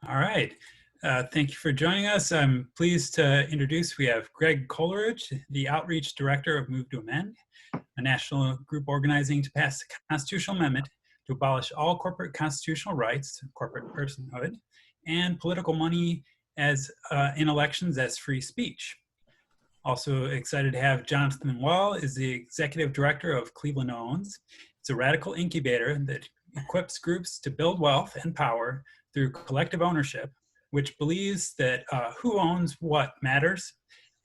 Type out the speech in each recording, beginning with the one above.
All right. Thank you for joining us. I'm pleased to introduce, we have Greg Coleridge, the Outreach Director of Move to Amend, a national group organizing to pass a constitutional amendment to abolish all corporate constitutional rights, corporate personhood, and political money as in elections as free speech. Also excited to have Jonathan Wall is the Executive Director of Cleveland Owns. It's a radical incubator that equips groups to build wealth and power through collective ownership, which believes that who owns what matters.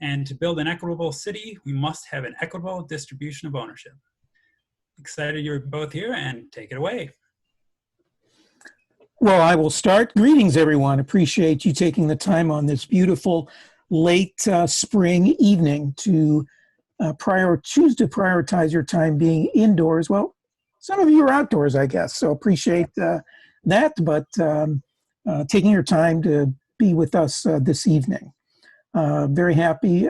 And to build an equitable city, we must have an equitable distribution of ownership. Excited you're both here, and take it away. Well, I will start. Greetings, everyone. Appreciate you taking the time on this beautiful late spring evening to choose to prioritize your time being indoors. Well, some of you are outdoors, I guess, so appreciate that, but taking your time to be with us this evening. Very happy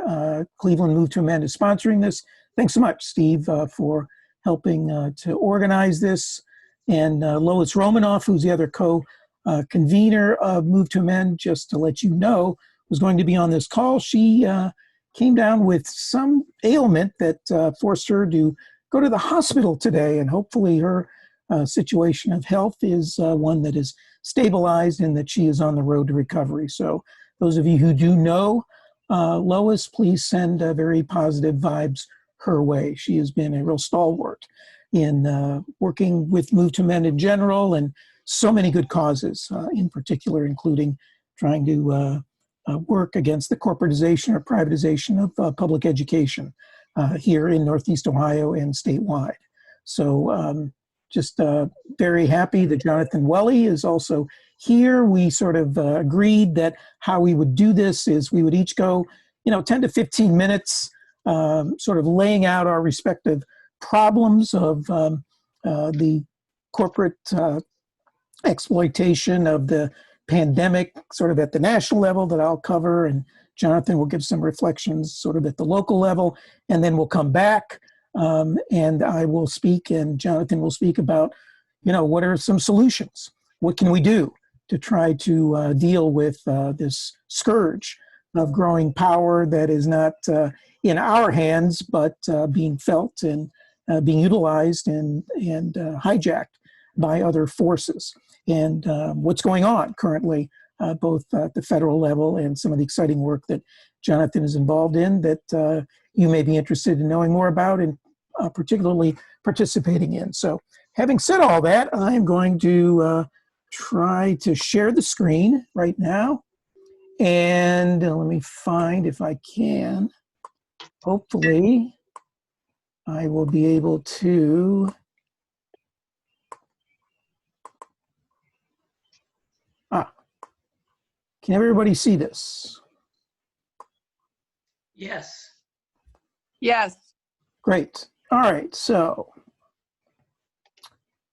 Cleveland Move to Amend is sponsoring this. Thanks so much, Steve, for helping to organize this. And Lois Romanoff, who's the other co-convener of Move to Amend, just to let you know, was going to be on this call. She came down with some ailment that forced her to go to the hospital today, and hopefully her situation of health is one that is stabilized and that she is on the road to recovery. So those of you who do know Lois, please send very positive vibes her way. She has been a real stalwart in working with Move to Amend in general and so many good causes, in particular, including trying to work against the corporatization or privatization of public education here in Northeast Ohio and statewide. So just very happy that Jonathan Welly is also here. We sort of agreed that how we would do this is we would each go, 10 to 15 minutes, sort of laying out our respective problems of the corporate exploitation of the pandemic, sort of at the national level that I'll cover, and Jonathan will give some reflections sort of at the local level, and then we'll come back and I will speak and Jonathan will speak about, what are some solutions? What can we do to try to deal with this scourge of growing power that is not in our hands, but being felt and being utilized and hijacked by other forces. And what's going on currently, both at the federal level and some of the exciting work that Jonathan is involved in that you may be interested in knowing more about and particularly participating in. So having said all that, I'm going to try to share the screen right now. And let me find if I can. Hopefully, I will be able to. Can everybody see this? Yes. Yes. Great. All right. So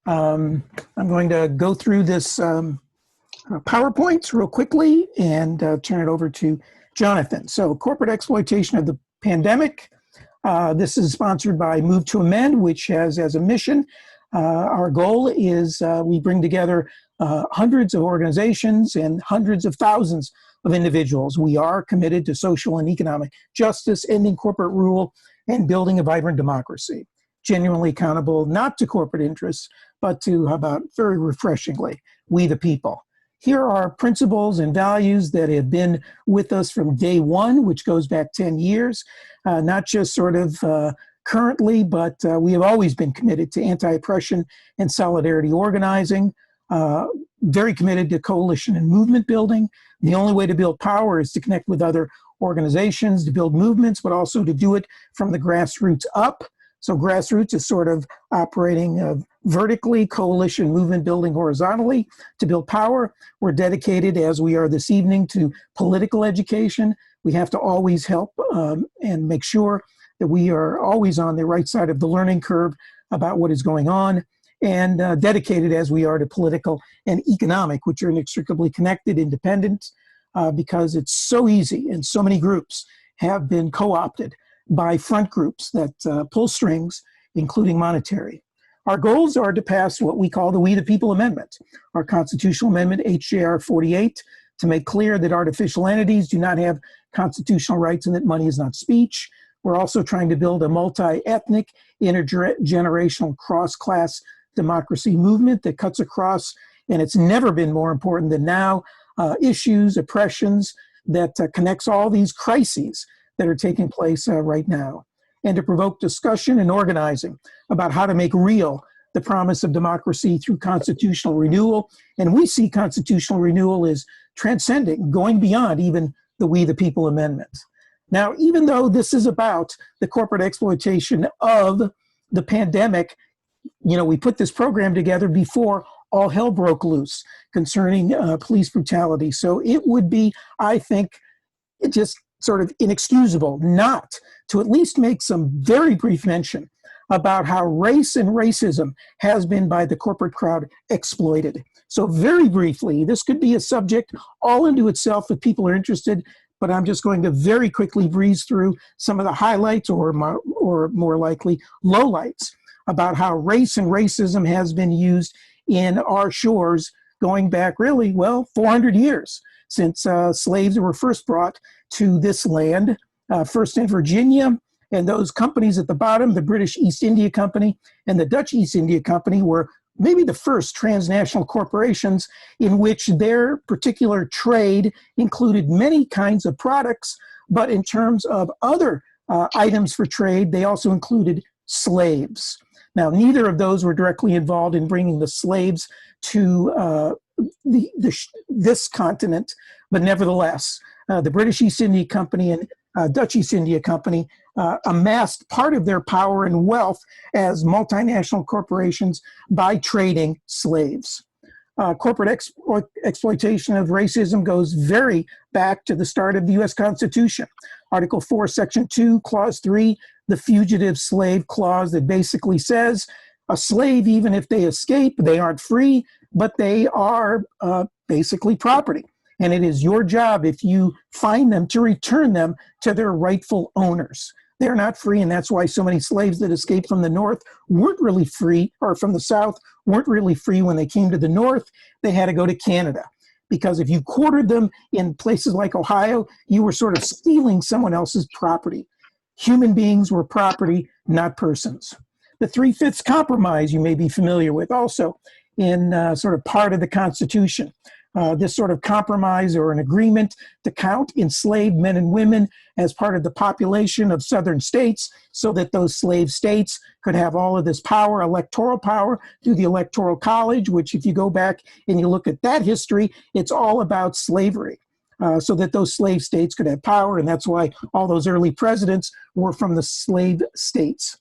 I'm going to go through this PowerPoint real quickly and turn it over to Jonathan. So corporate exploitation of the pandemic. This is sponsored by Move to Amend, which has as a mission, our goal is we bring together hundreds of organizations and hundreds of thousands of individuals. We are committed to social and economic justice, ending corporate rule, and building a vibrant democracy. Genuinely accountable, not to corporate interests, but to, how about very refreshingly, we the people. Here are principles and values that have been with us from day one, which goes back 10 years, not just sort of currently, but we have always been committed to anti-oppression and solidarity organizing, very committed to coalition and movement building. The only way to build power is to connect with other organizations, to build movements, but also to do it from the grassroots up. So grassroots is sort of operating vertically, coalition movement building horizontally to build power. We're dedicated, as we are this evening, to political education. We have to always help and make sure that we are always on the right side of the learning curve about what is going on, and dedicated as we are to political and economic, which are inextricably connected, independent, because it's so easy and so many groups have been co-opted by front groups that pull strings, including monetary. Our goals are to pass what we call the We the People Amendment, our constitutional amendment, HJR 48, to make clear that artificial entities do not have constitutional rights and that money is not speech. We're also trying to build a multi-ethnic, intergenerational, cross-class democracy movement that cuts across, and it's never been more important than now, issues, oppressions, that connects all these crises that are taking place right now, and to provoke discussion and organizing about how to make real the promise of democracy through constitutional renewal. And we see constitutional renewal as transcending, going beyond even the We the People Amendment. Now, even though this is about the corporate exploitation of the pandemic, we put this program together before all hell broke loose concerning police brutality. So it would be, I think, just sort of inexcusable not to at least make some very brief mention about how race and racism has been by the corporate crowd exploited. So very briefly, this could be a subject all into itself if people are interested, but I'm just going to very quickly breeze through some of the highlights or more likely lowlights about how race and racism has been used in our shores going back really, 400 years since slaves were first brought to this land, first in Virginia. And those companies at the bottom, the British East India Company and the Dutch East India Company, were maybe the first transnational corporations in which their particular trade included many kinds of products, but in terms of other items for trade, they also included slaves. Now, neither of those were directly involved in bringing the slaves to this continent, but nevertheless, the British East India Company and Dutch East India Company amassed part of their power and wealth as multinational corporations by trading slaves. Corporate exploitation of racism goes very back to the start of the U.S. Constitution. Article 4, Section 2, Clause 3, the Fugitive Slave Clause that basically says a slave, even if they escape, they aren't free, but they are basically property. And it is your job, if you find them, to return them to their rightful owners. They're not free, and that's why so many slaves that escaped from the North weren't really free, or from the South weren't really free when they came to the North. They had to go to Canada. Because if you quartered them in places like Ohio, you were sort of stealing someone else's property. Human beings were property, not persons. The 3/5 compromise you may be familiar with also in sort of part of the Constitution. This sort of compromise or an agreement to count enslaved men and women as part of the population of southern states so that those slave states could have all of this power, electoral power, through the Electoral College, which if you go back and you look at that history, it's all about slavery. So that those slave states could have power, and that's why all those early presidents were from the slave states.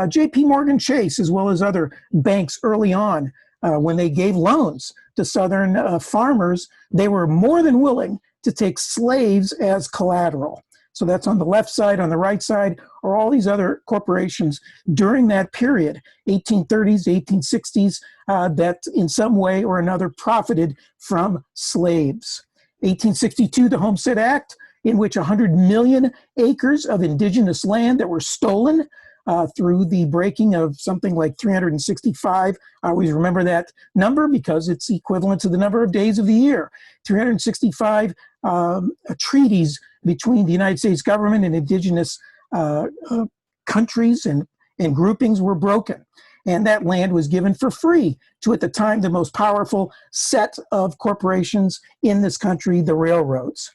J.P. Morgan Chase, as well as other banks early on, when they gave loans to Southern farmers, they were more than willing to take slaves as collateral. So that's on the left side. On the right side are all these other corporations during that period, 1830s, 1860s, that in some way or another profited from slaves. 1862, the Homestead Act, in which 100 million acres of indigenous land that were stolen through the breaking of something like 365. I always remember that number because it's equivalent to the number of days of the year. 365 treaties between the United States government and indigenous countries and groupings were broken. And that land was given for free to, at the time, the most powerful set of corporations in this country, the railroads.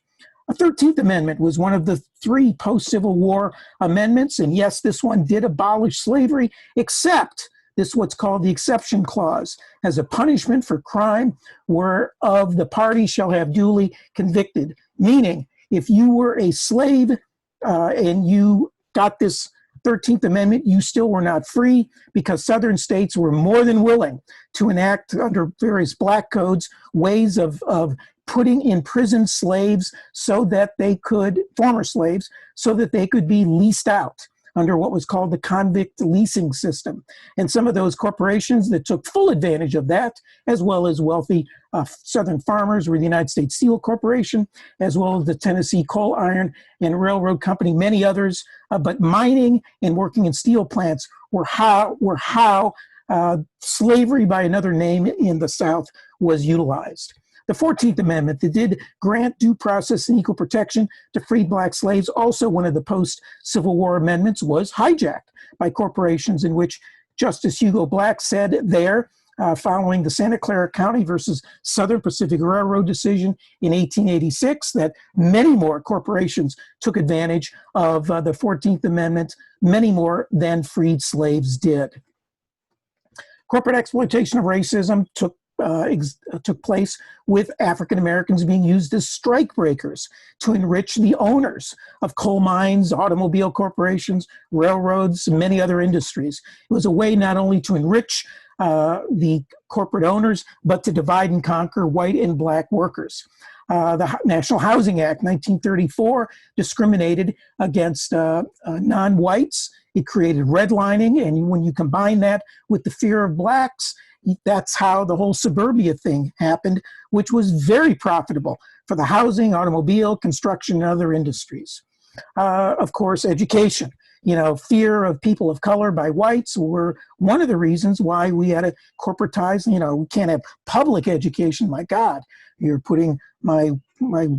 The 13th Amendment was one of the 3 post-Civil War amendments. And yes, this one did abolish slavery, except this what's called the exception clause, as a punishment for crime whereof the party shall have duly convicted. Meaning, if you were a slave and you got this 13th Amendment, you still were not free because Southern states were more than willing to enact under various black codes ways of putting in prison slaves so that they could, former slaves, so that they could be leased out under what was called the convict leasing system. And some of those corporations that took full advantage of that, as well as wealthy Southern farmers, were the United States Steel Corporation, as well as the Tennessee Coal, Iron, and Railroad Company, many others. But mining and working in steel plants were how slavery by another name in the South was utilized. The 14th Amendment that did grant due process and equal protection to freed black slaves, also one of the post-Civil War amendments, was hijacked by corporations, in which Justice Hugo Black said there, following the Santa Clara County versus Southern Pacific Railroad decision in 1886, that many more corporations took advantage of the 14th Amendment, many more than freed slaves did. Corporate exploitation of racism took place with African Americans being used as strike breakers to enrich the owners of coal mines, automobile corporations, railroads, and many other industries. It was a way not only to enrich the corporate owners, but to divide and conquer white and black workers. The National Housing Act, 1934, discriminated against non-whites. It created redlining, and when you combine that with the fear of blacks, that's how the whole suburbia thing happened, which was very profitable for the housing, automobile, construction, and other industries. Of course, education. Fear of people of color by whites were one of the reasons why we had to corporatize. We can't have public education. My God, you're putting my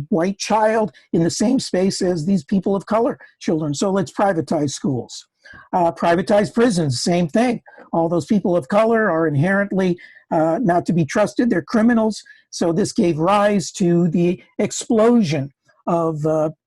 white child in the same space as these people of color children. So let's privatize schools. Privatize prisons, same thing. All those people of color are inherently not to be trusted. They're criminals. So this gave rise to the explosion of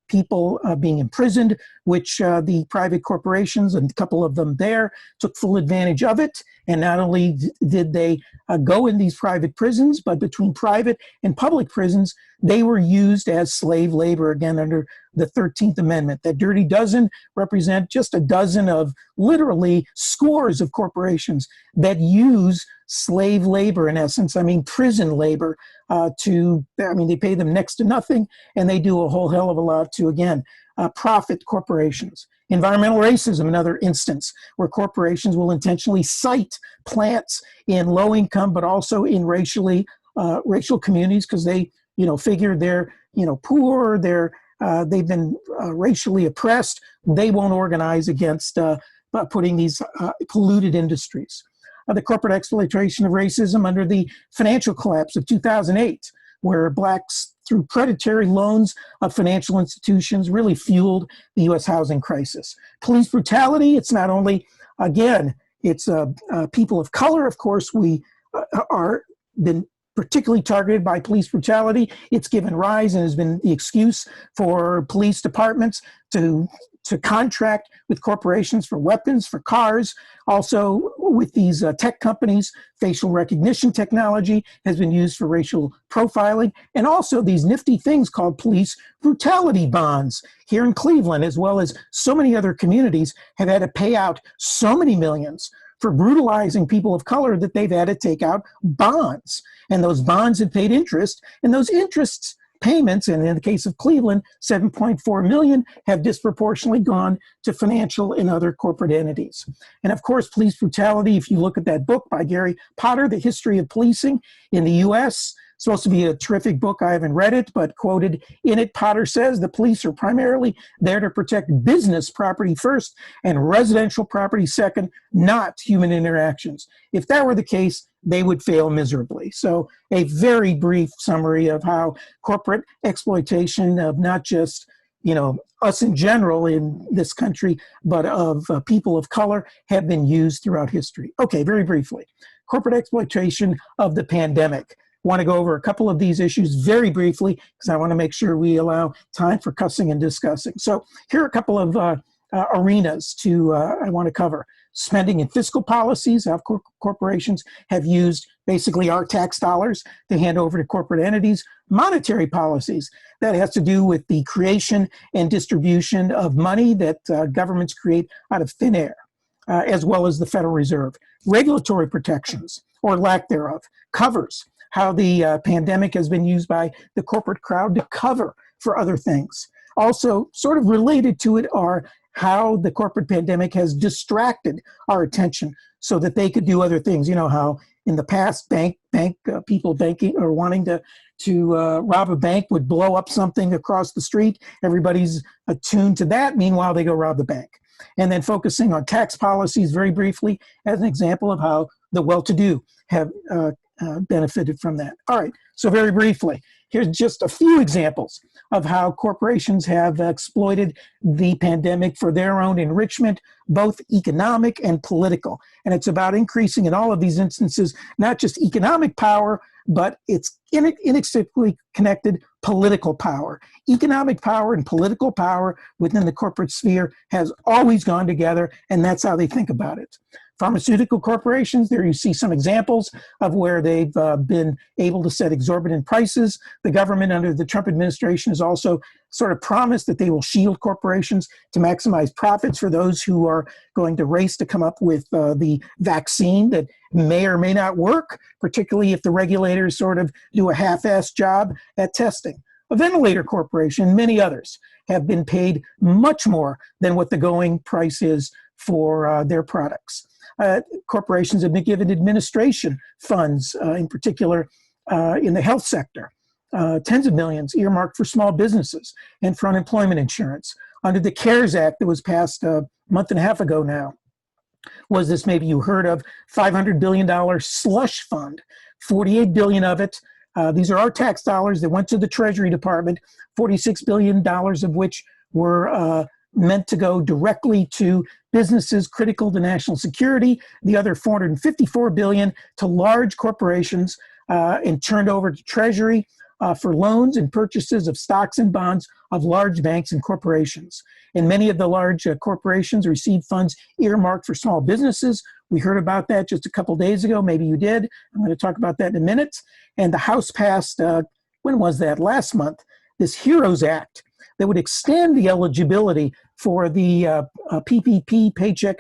people being imprisoned, which the private corporations, and a couple of them there, took full advantage of it. And not only did they go in these private prisons, but between private and public prisons, they were used as slave labor, again, under the 13th Amendment. That dirty dozen represent just a dozen of literally scores of corporations that use slave labor, in essence, prison labor, they pay them next to nothing, and they do a whole hell of a lot to, again, profit corporations. Environmental racism, another instance where corporations will intentionally cite plants in low income, but also in racial communities, because they, figure they're, poor, they've been racially oppressed. They won't organize against putting these polluted industries. The corporate exploitation of racism under the financial collapse of 2008, where blacks, through predatory loans of financial institutions, really fueled the U.S. housing crisis. Police brutality, it's not only, again, it's people of color, of course, we are been particularly targeted by police brutality. It's given rise and has been the excuse for police departments to contract with corporations for weapons, for cars. Also, with these tech companies, facial recognition technology has been used for racial profiling. And also these nifty things called police brutality bonds here in Cleveland, as well as so many other communities, have had to pay out so many millions for brutalizing people of color that they've had to take out bonds. And those bonds have paid interest, and those interests payments, and in the case of Cleveland, $7.4 million, have disproportionately gone to financial and other corporate entities. And of course, police brutality, if you look at that book by Gary Potter, The History of Policing in the U.S., supposed to be a terrific book. I haven't read it, but quoted in it, Potter says the police are primarily there to protect business property first and residential property second, not human interactions. If that were the case, they would fail miserably. So a very brief summary of how corporate exploitation of not just, us in general in this country, but of people of color have been used throughout history. Okay, very briefly, corporate exploitation of the pandemic. Want to go over a couple of these issues very briefly because I want to make sure we allow time for cussing and discussing. So here are a couple of arenas I want to cover. Spending and fiscal policies, how corporations have used basically our tax dollars to hand over to corporate entities. Monetary policies, that has to do with the creation and distribution of money that governments create out of thin air, as well as the Federal Reserve. Regulatory protections, or lack thereof, covers how the pandemic has been used by the corporate crowd to cover for other things. Also, sort of related to it are how the corporate pandemic has distracted our attention so that they could do other things. You know how in the past, people banking or wanting to rob a bank would blow up something across the street. Everybody's attuned to that. Meanwhile, they go rob the bank. And then focusing on tax policies very briefly as an example of how the well-to-do have benefited from that. All right, so very briefly, here's just a few examples of how corporations have exploited the pandemic for their own enrichment, both economic and political. And it's about increasing in all of these instances, not just economic power, but it's inextricably connected political power. Economic power and political power within the corporate sphere has always gone together, and that's how they think about it. Pharmaceutical corporations, there you see some examples of where they've been able to set exorbitant prices. The government under the Trump administration has also sort of promised that they will shield corporations to maximize profits for those who are going to race to come up with the vaccine that may or may not work, particularly if the regulators sort of do a half-assed job at testing. A ventilator corporation and many others have been paid much more than what the going price is for their products. Corporations have been given administration funds, in particular in the health sector, tens of millions earmarked for small businesses and for unemployment insurance. Under the CARES Act that was passed a month and a half ago now, was this, maybe you heard of, $500 billion slush fund, $48 billion of it. These are our tax dollars that went to the Treasury Department, $46 billion of which were meant to go directly to businesses critical to national security, the other $454 billion to large corporations and turned over to Treasury for loans and purchases of stocks and bonds of large banks and corporations. And many of the large corporations received funds earmarked for small businesses. We heard about that just a couple days ago. Maybe you did. I'm going to talk about that in a minute. And the House passed, when was that? Last month, this HEROES Act that would extend the eligibility for the PPP Paycheck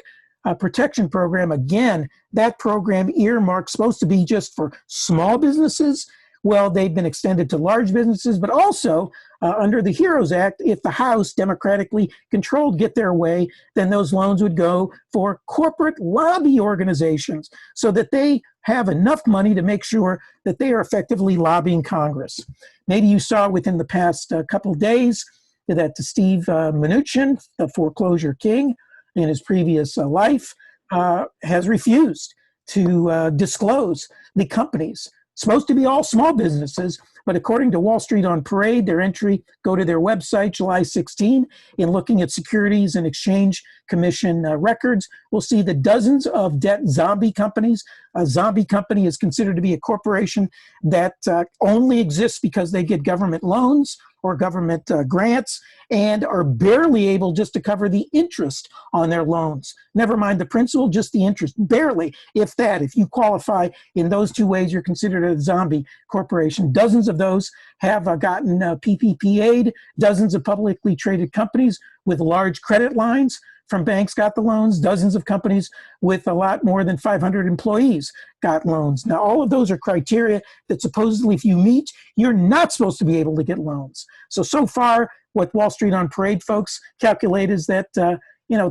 Protection Program. Again, that program earmarked supposed to be just for small businesses. Well, they've been extended to large businesses, but also under the HEROES Act, if the House, democratically controlled, get their way, then those loans would go for corporate lobby organizations so that they have enough money to make sure that they are effectively lobbying Congress. Maybe you saw within the past couple of days that Steve Mnuchin, the foreclosure king in his previous life, has refused to disclose the companies. Supposed to be all small businesses, but according to Wall Street on Parade, their entry, go to their website July 16, in looking at Securities and Exchange Commission records, we'll see the dozens of debt zombie companies. A zombie company is considered to be a corporation that only exists because they get government loans or government grants and are barely able just to cover the interest on their loans. Never mind the principal, just the interest, barely, if that. If you qualify in those two ways, you're considered a zombie corporation. Dozens of those have gotten PPP aid. Dozens of publicly traded companies with large credit lines from banks got the loans. Dozens of companies with a lot more than 500 employees got loans. Now, all of those are criteria that supposedly if you meet, you're not supposed to be able to get loans. So far, what Wall Street on Parade folks calculate is that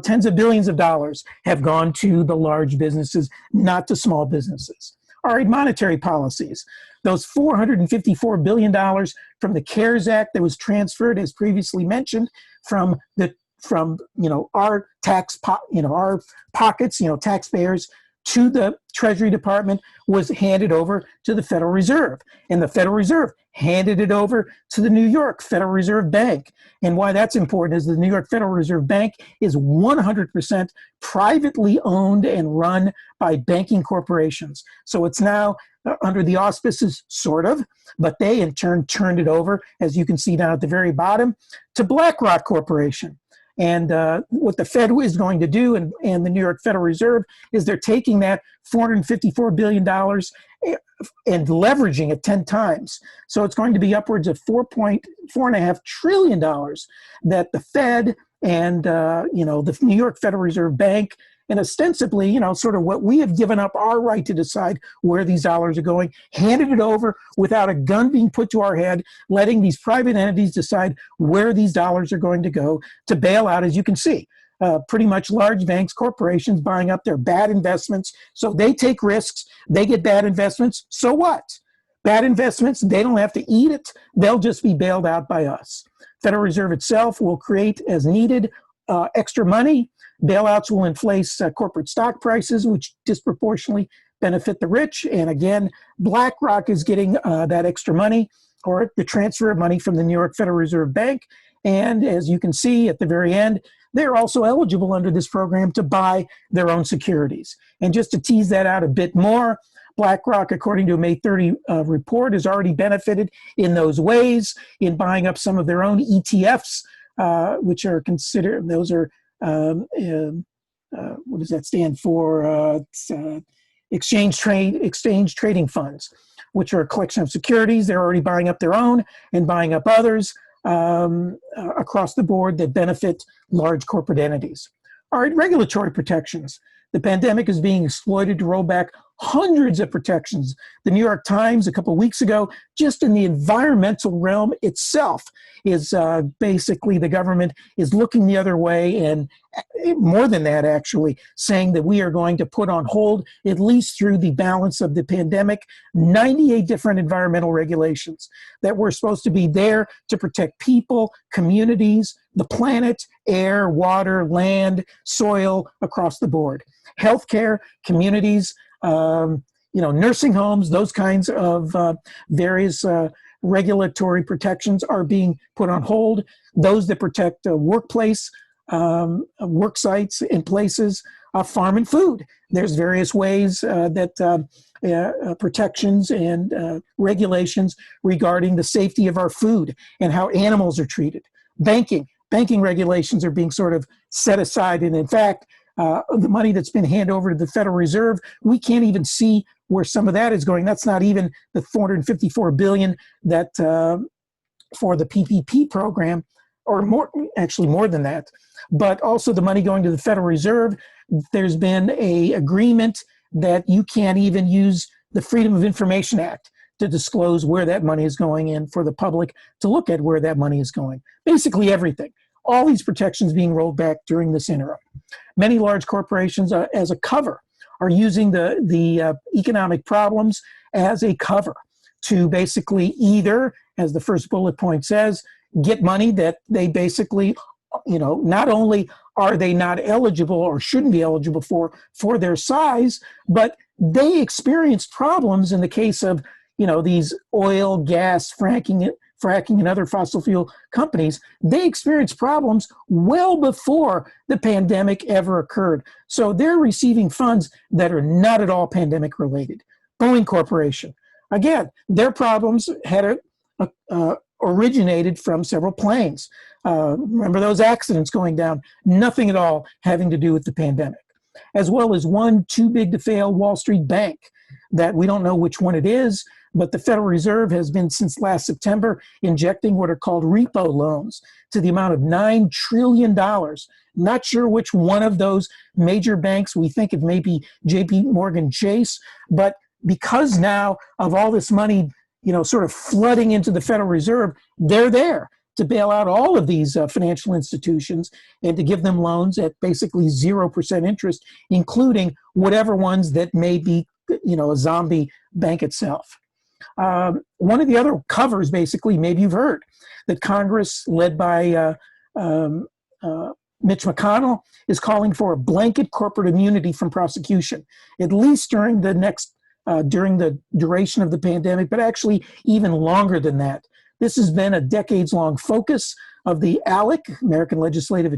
tens of billions of dollars have gone to the large businesses, not to small businesses. All right, monetary policies. Those $454 billion from the CARES Act that was transferred, as previously mentioned, from our our pockets, taxpayers, to the Treasury Department was handed over to the Federal Reserve. And the Federal Reserve handed it over to the New York Federal Reserve Bank. And why that's important is the New York Federal Reserve Bank is 100% privately owned and run by banking corporations. So it's now under the auspices, sort of, but they in turn turned it over, as you can see down at the very bottom, to BlackRock Corporation. And what the Fed is going to do, and the New York Federal Reserve, is they're taking that $454 billion and leveraging it 10 times. So it's going to be upwards of $4.5 trillion that the Fed and the New York Federal Reserve Bank, and ostensibly, sort of what we have given up our right to decide where these dollars are going, handed it over without a gun being put to our head, letting these private entities decide where these dollars are going to go to bail out, as you can see. Pretty much large banks, corporations buying up their bad investments. So they take risks, they get bad investments. So what? Bad investments, they don't have to eat it. They'll just be bailed out by us. Federal Reserve itself will create, as needed, extra money. Bailouts will inflate corporate stock prices, which disproportionately benefit the rich. And again, BlackRock is getting that extra money, or the transfer of money from the New York Federal Reserve Bank. And as you can see at the very end, they're also eligible under this program to buy their own securities. And just to tease that out a bit more, BlackRock, according to a May 30 report, has already benefited in those ways in buying up some of their own ETFs, which are considered, those are, what does that stand for? Exchange trading funds, which are a collection of securities. They're already buying up their own and buying up others across the board that benefit large corporate entities. All right, regulatory protections. The pandemic is being exploited to roll back hundreds of protections. The New York Times a couple of weeks ago, just in the environmental realm itself, is basically the government is looking the other way, and more than that, actually, saying that we are going to put on hold, at least through the balance of the pandemic, 98 different environmental regulations that were supposed to be there to protect people, communities, the planet, air, water, land, soil, across the board. Healthcare, communities, nursing homes, those kinds of various regulatory protections are being put on hold. Those that protect workplace, work sites and places, farm and food. There's various ways that protections and regulations regarding the safety of our food and how animals are treated. Banking regulations are being sort of set aside. And in fact, the money that's been handed over to the Federal Reserve, we can't even see where some of that is going. That's not even the $454 billion that for the PPP program, or more, actually more than that, but also the money going to the Federal Reserve. There's been an agreement that you can't even use the Freedom of Information Act to disclose where that money is going and for the public to look at where that money is going. Basically everything. All these protections being rolled back during this interim. Many large corporations, as a cover, are using the economic problems as a cover to basically either, as the first bullet point says, get money that they basically, not only are they not eligible or shouldn't be eligible for their size, but they experienced problems in the case of, these oil, gas, fracking and other fossil fuel companies. They experienced problems well before the pandemic ever occurred. So they're receiving funds that are not at all pandemic related. Boeing Corporation, again, their problems had originated from several planes. Remember those accidents going down? Nothing at all having to do with the pandemic. As well as one too big to fail Wall Street bank that we don't know which one it is, but the Federal Reserve has been, since last September, injecting what are called repo loans to the amount of $9 trillion. Not sure which one of those major banks. We think it may be JP Morgan Chase, but because now of all this money, sort of flooding into the Federal Reserve, they're there to bail out all of these financial institutions and to give them loans at basically 0% interest, including whatever ones that may be, a zombie bank itself. One of the other covers, basically, maybe you've heard, that Congress, led by Mitch McConnell, is calling for a blanket corporate immunity from prosecution, at least during the duration of the pandemic, but actually even longer than that. This has been a decades-long focus of the ALEC, American Legislative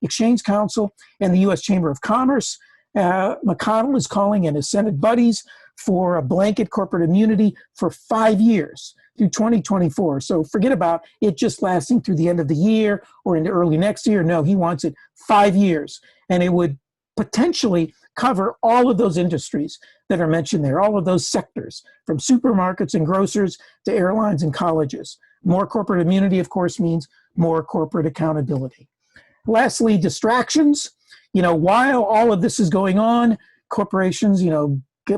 Exchange Council, and the U.S. Chamber of Commerce. McConnell is calling in his Senate buddies for a blanket corporate immunity for 5 years through 2024. So forget about it just lasting through the end of the year or into early next year. No, he wants it 5 years. And it would potentially cover all of those industries that are mentioned there, all of those sectors, from supermarkets and grocers to airlines and colleges. More corporate immunity, of course, means more corporate accountability. Lastly, distractions. While all of this is going on, corporations,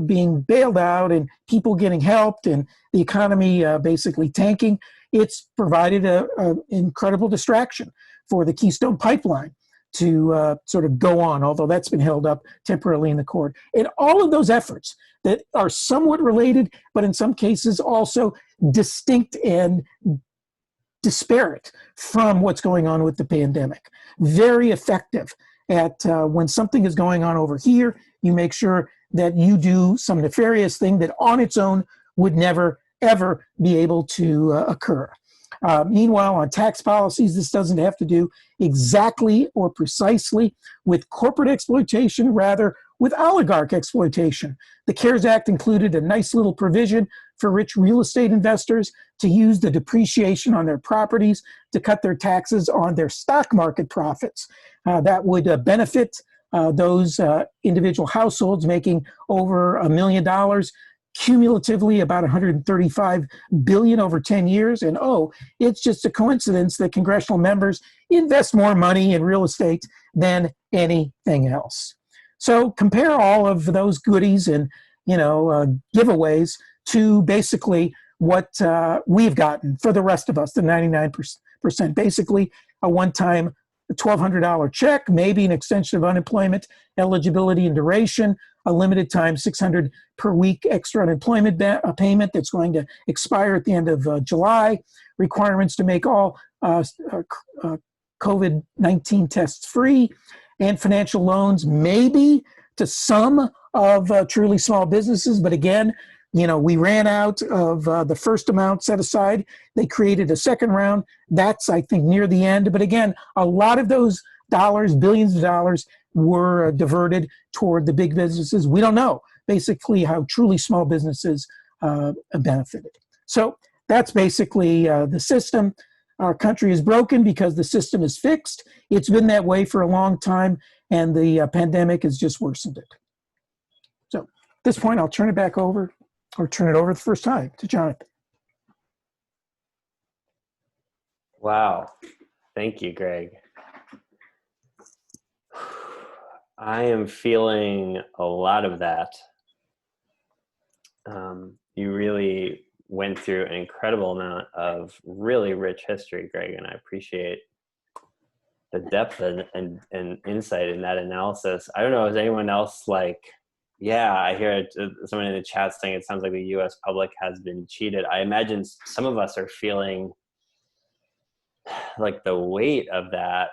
being bailed out and people getting helped and the economy basically tanking, it's provided an incredible distraction for the Keystone Pipeline to sort of go on, although that's been held up temporarily in the court. And all of those efforts that are somewhat related, but in some cases also distinct and disparate from what's going on with the pandemic. Very effective at when something is going on over here, you make sure that you do some nefarious thing that on its own would never, ever be able to occur. Meanwhile, on tax policies, this doesn't have to do exactly or precisely with corporate exploitation, rather with oligarch exploitation. The CARES Act included a nice little provision for rich real estate investors to use the depreciation on their properties to cut their taxes on their stock market profits. That would benefit those individual households making over $1 million, cumulatively about 135 billion over 10 years. And it's just a coincidence that congressional members invest more money in real estate than anything else. So compare all of those goodies and giveaways to basically what we've gotten for the rest of us, the 99%. Basically, a one-time $1,200 check, maybe an extension of unemployment eligibility and duration, a limited time 600 per week extra unemployment payment that's going to expire at the end of July, requirements to make all COVID-19 tests free, and financial loans maybe to some of truly small businesses. But again, we ran out of the first amount set aside. They created a second round. That's, I think, near the end. But again, a lot of those dollars, billions of dollars, were diverted toward the big businesses. We don't know, basically, how truly small businesses benefited. So that's basically the system. Our country is broken because the system is fixed. It's been that way for a long time, and the pandemic has just worsened it. So at this point, I'll turn it back over, or turn it over the first time to Jonathan. Wow. Thank you, Greg. I am feeling a lot of that. You really went through an incredible amount of really rich history, Greg, and I appreciate the depth and insight in that analysis. I don't know, is anyone else I hear someone in the chat saying it sounds like the US public has been cheated. I imagine some of us are feeling like the weight of that.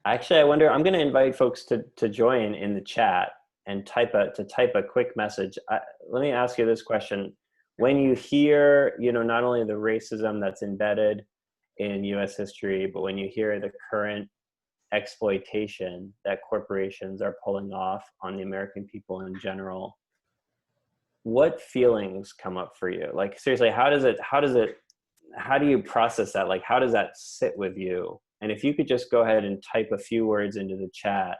Actually, I wonder, I'm going to invite folks to join in the chat and type a quick message. Let me ask you this question. When you hear, not only the racism that's embedded in US history, but when you hear the current exploitation that corporations are pulling off on the American people in general, what feelings come up for you? Like, seriously, how do you process that? Like, how does that sit with you? And if you could just go ahead and type a few words into the chat,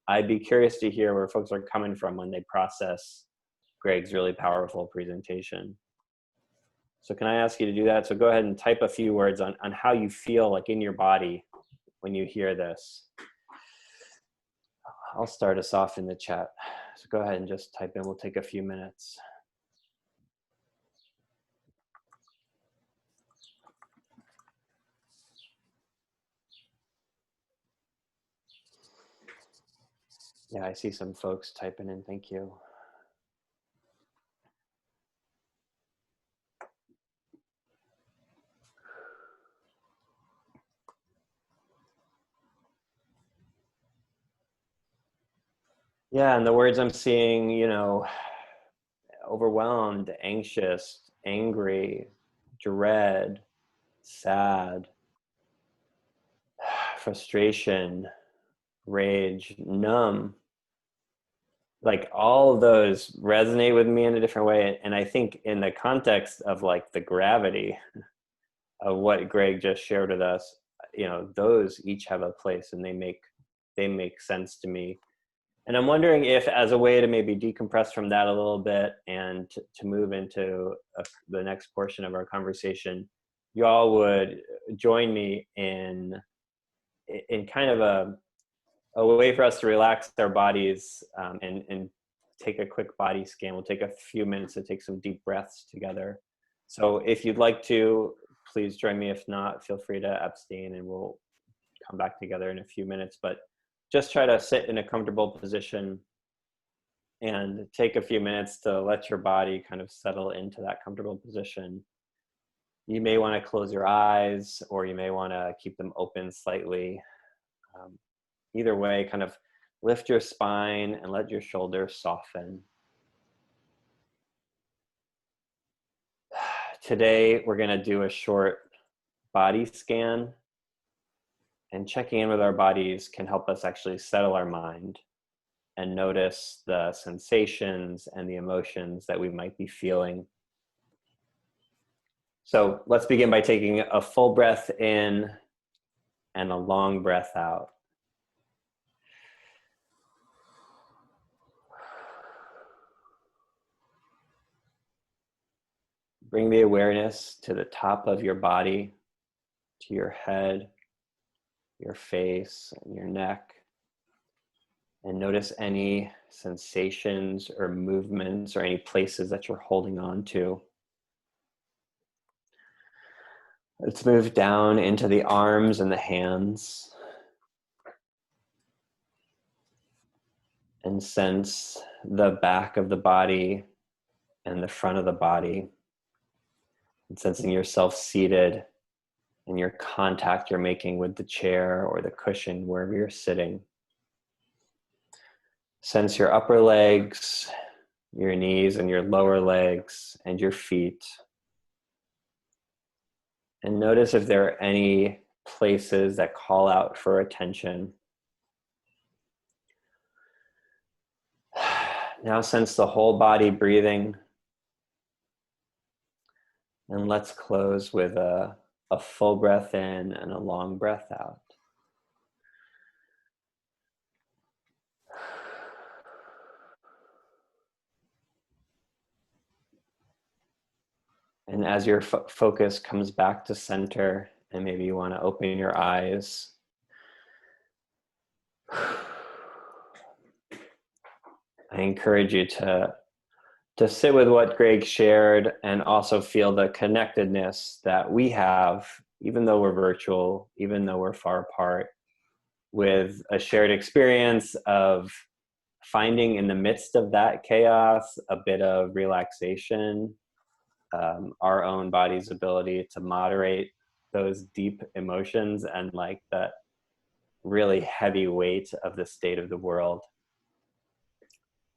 I'd be curious to hear where folks are coming from when they process Greg's really powerful presentation. So can I ask you to do that? So go ahead and type a few words on how you feel like in your body when you hear this. I'll start us off in the chat. So go ahead and just type in, we'll take a few minutes. Yeah, I see some folks typing in, thank you. Yeah, and the words I'm seeing, overwhelmed, anxious, angry, dread, sad, frustration, rage, numb. Like all of those resonate with me in a different way. And I think in the context of like the gravity of what Greg just shared with us, those each have a place and they make sense to me. And I'm wondering if, as a way to maybe decompress from that a little bit and to move into the next portion of our conversation, you all would join me in kind of a way for us to relax our bodies and take a quick body scan. We'll take a few minutes to take some deep breaths together. So if you'd like to, please join me. If not, feel free to abstain and we'll come back together in a few minutes. But just try to sit in a comfortable position and take a few minutes to let your body kind of settle into that comfortable position. You may want to close your eyes or you may want to keep them open slightly. Either way, kind of Lift your spine and let your shoulders soften. Today, we're going to do a short body scan, and checking in with our bodies can help us actually settle our mind and notice the sensations and the emotions that we might be feeling. So let's begin by taking a full breath in and a long breath out. Bring the awareness to the top of your body, to your head, your face, and your neck. And notice any sensations or movements or any places that you're holding on to. Let's move down into the arms and the hands. And sense the back of the body and the front of the body. And sensing yourself seated and your contact you're making with the chair or the cushion wherever you're sitting. Sense your upper legs, your knees and your lower legs and your feet. And notice if there are any places that call out for attention. Now sense the whole body breathing. And let's close with a full breath in and a long breath out. And as your focus comes back to center, and maybe you want to open your eyes, I encourage you to sit with what Greg shared and also feel the connectedness that we have, even though we're virtual, even though we're far apart, with a shared experience of finding in the midst of that chaos a bit of relaxation, our own body's ability to moderate those deep emotions and like that really heavy weight of the state of the world.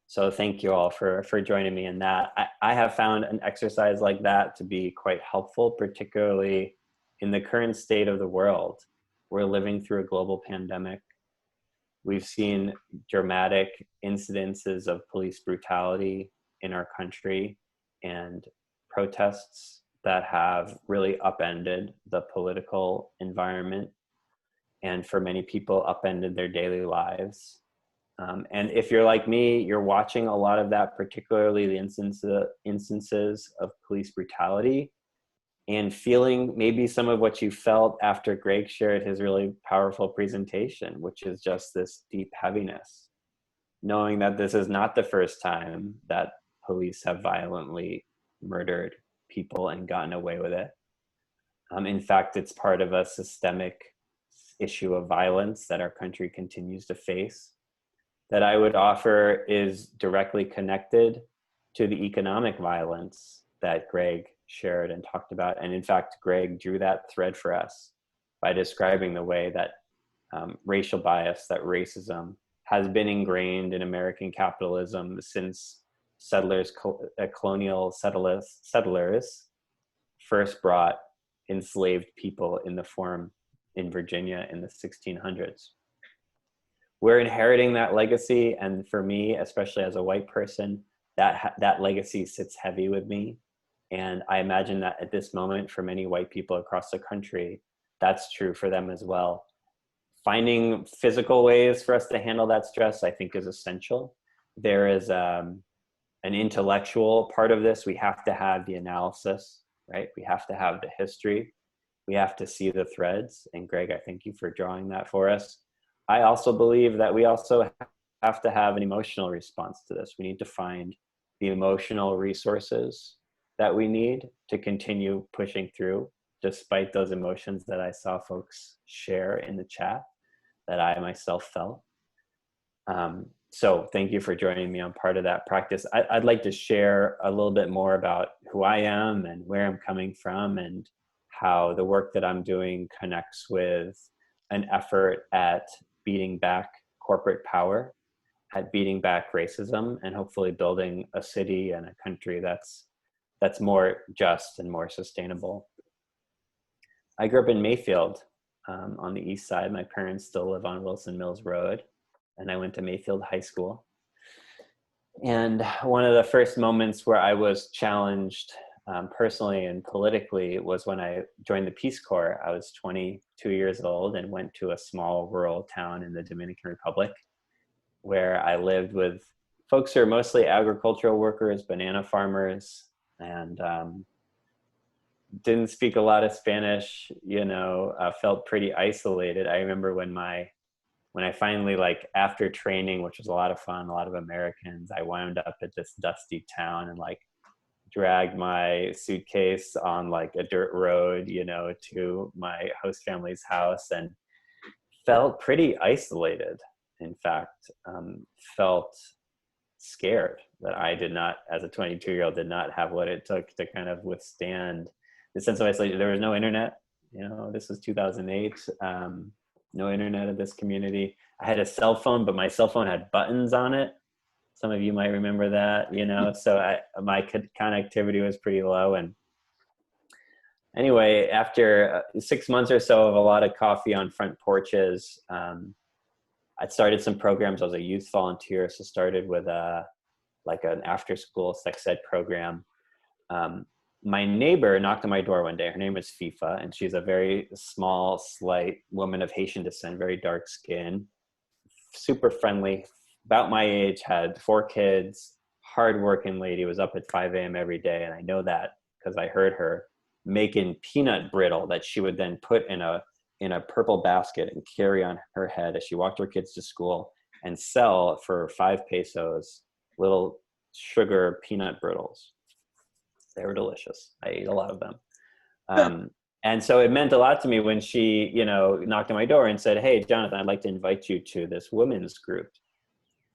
So thank you all for joining me in that. I have found an exercise like that to be quite helpful, particularly in the current state of the world. We're living through a global pandemic. We've seen dramatic incidences of police brutality in our country and protests that have really upended the political environment and for many people upended their daily lives. And if you're like me, you're watching a lot of that, particularly the instances of police brutality, and feeling maybe some of what you felt after Greg shared his really powerful presentation, which is just this deep heaviness, knowing that this is not the first time that police have violently murdered people and gotten away with it. In fact, it's part of a systemic issue of violence that our country continues to face, that I would offer is directly connected to the economic violence that Greg shared and talked about. And in fact, Greg drew that thread for us by describing the way that racial bias, that racism has been ingrained in American capitalism since colonial settlers first brought enslaved people in the form in Virginia in the 1600s. We're inheriting that legacy, and for me, especially as a white person, that legacy sits heavy with me. And I imagine that at this moment, for many white people across the country, that's true for them as well. Finding physical ways for us to handle that stress, I think, is essential. There is an intellectual part of this. We have to have the analysis, right? We have to have the history. We have to see the threads. And Greg, I thank you for drawing that for us. I also believe that we also have to have an emotional response to this. We need to find the emotional resources that we need to continue pushing through, despite those emotions that I saw folks share in the chat that I myself felt. So thank you for joining me on part of that practice. I'd like to share a little bit more about who I am and where I'm coming from and how the work that I'm doing connects with an effort at beating back corporate power at beating back racism and hopefully building a city and a country that's more just and more sustainable. I grew up in Mayfield, on the east side. My parents still live on Wilson Mills Road, and I went to Mayfield High School. And one of the first moments where I was challenged personally and politically was when I joined the Peace Corps. I was 22 years old and went to a small rural town in the Dominican Republic, where I lived with folks who are mostly agricultural workers, banana farmers, and didn't speak a lot of Spanish, felt pretty isolated. I remember when I finally, like, after training, which was a lot of fun, a lot of Americans, I wound up at this dusty town and like dragged my suitcase on like a dirt road, to my host family's house, and felt pretty isolated. In fact, felt scared that I did not, as a 22-year-old, did not have what it took to kind of withstand the sense of isolation. There was no internet, this was 2008. No internet in this community. I had a cell phone, but my cell phone had buttons on it. Some of you might remember that, so my connectivity was pretty low. And anyway, after 6 months or so of a lot of coffee on front porches, I'd started some programs. I was a youth volunteer, so started with like an after-school sex ed program. My neighbor knocked on my door one day. Her name was FIFA, and she's a very small, slight woman of Haitian descent, very dark skin, super friendly, about my age, had 4 kids, hardworking lady, was up at 5 a.m. every day. And I know that because I heard her making peanut brittle that she would then put in a purple basket and carry on her head as she walked her kids to school, and sell for 5 pesos little sugar peanut brittles. They were delicious. I ate a lot of them. And so it meant a lot to me when she, knocked on my door and said, "Hey, Jonathan, I'd like to invite you to this women's group."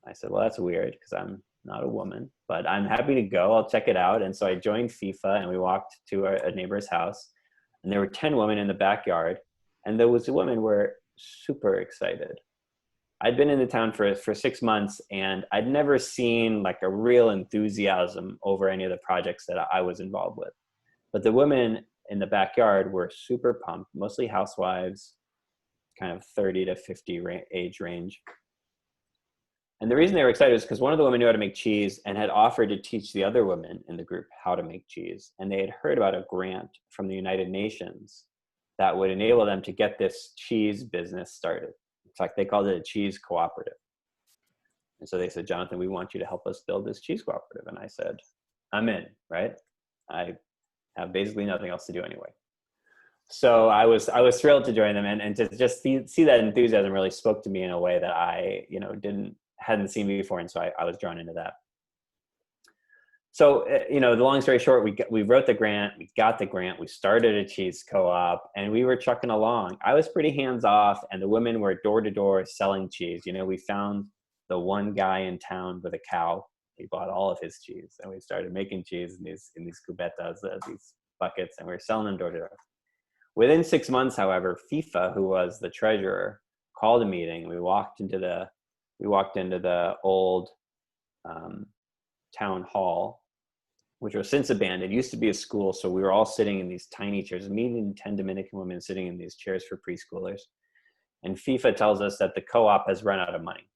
I said, "Well, that's weird because I'm not a woman, but I'm happy to go. I'll check it out." And so I joined FIFA, and we walked to a neighbor's house, and there were 10 women in the backyard. And those women were super excited. I'd been in the town for 6 months, and I'd never seen like a real enthusiasm over any of the projects that I was involved with. But the women in the backyard were super pumped, mostly housewives, kind of 30 to 50 age range. And the reason they were excited was because one of the women knew how to make cheese and had offered to teach the other women in the group how to make cheese. And they had heard about a grant from the United Nations that would enable them to get this cheese business started. In fact, they called it a cheese cooperative. And so they said, "Jonathan, we want you to help us build this cheese cooperative." And I said, "I'm in," right? I have basically nothing else to do anyway. So I was thrilled to join them, and to just see that enthusiasm really spoke to me in a way that I, hadn't seen before. And so I was drawn into that. So, the long story short, we wrote the grant, we got the grant, we started a cheese co-op, and we were trucking along. I was pretty hands off, and the women were door to door selling cheese. We found the one guy in town with a cow. He bought all of his cheese, and we started making cheese in these cubetas, these buckets, and we were selling them door to door. Within 6 months, however, FIFA, who was the treasurer, called a meeting. We walked into the old town hall, which was since abandoned. It used to be a school, so we were all sitting in these tiny chairs, meeting 10 Dominican women sitting in these chairs for preschoolers. And FIFA tells us that the co-op has run out of money,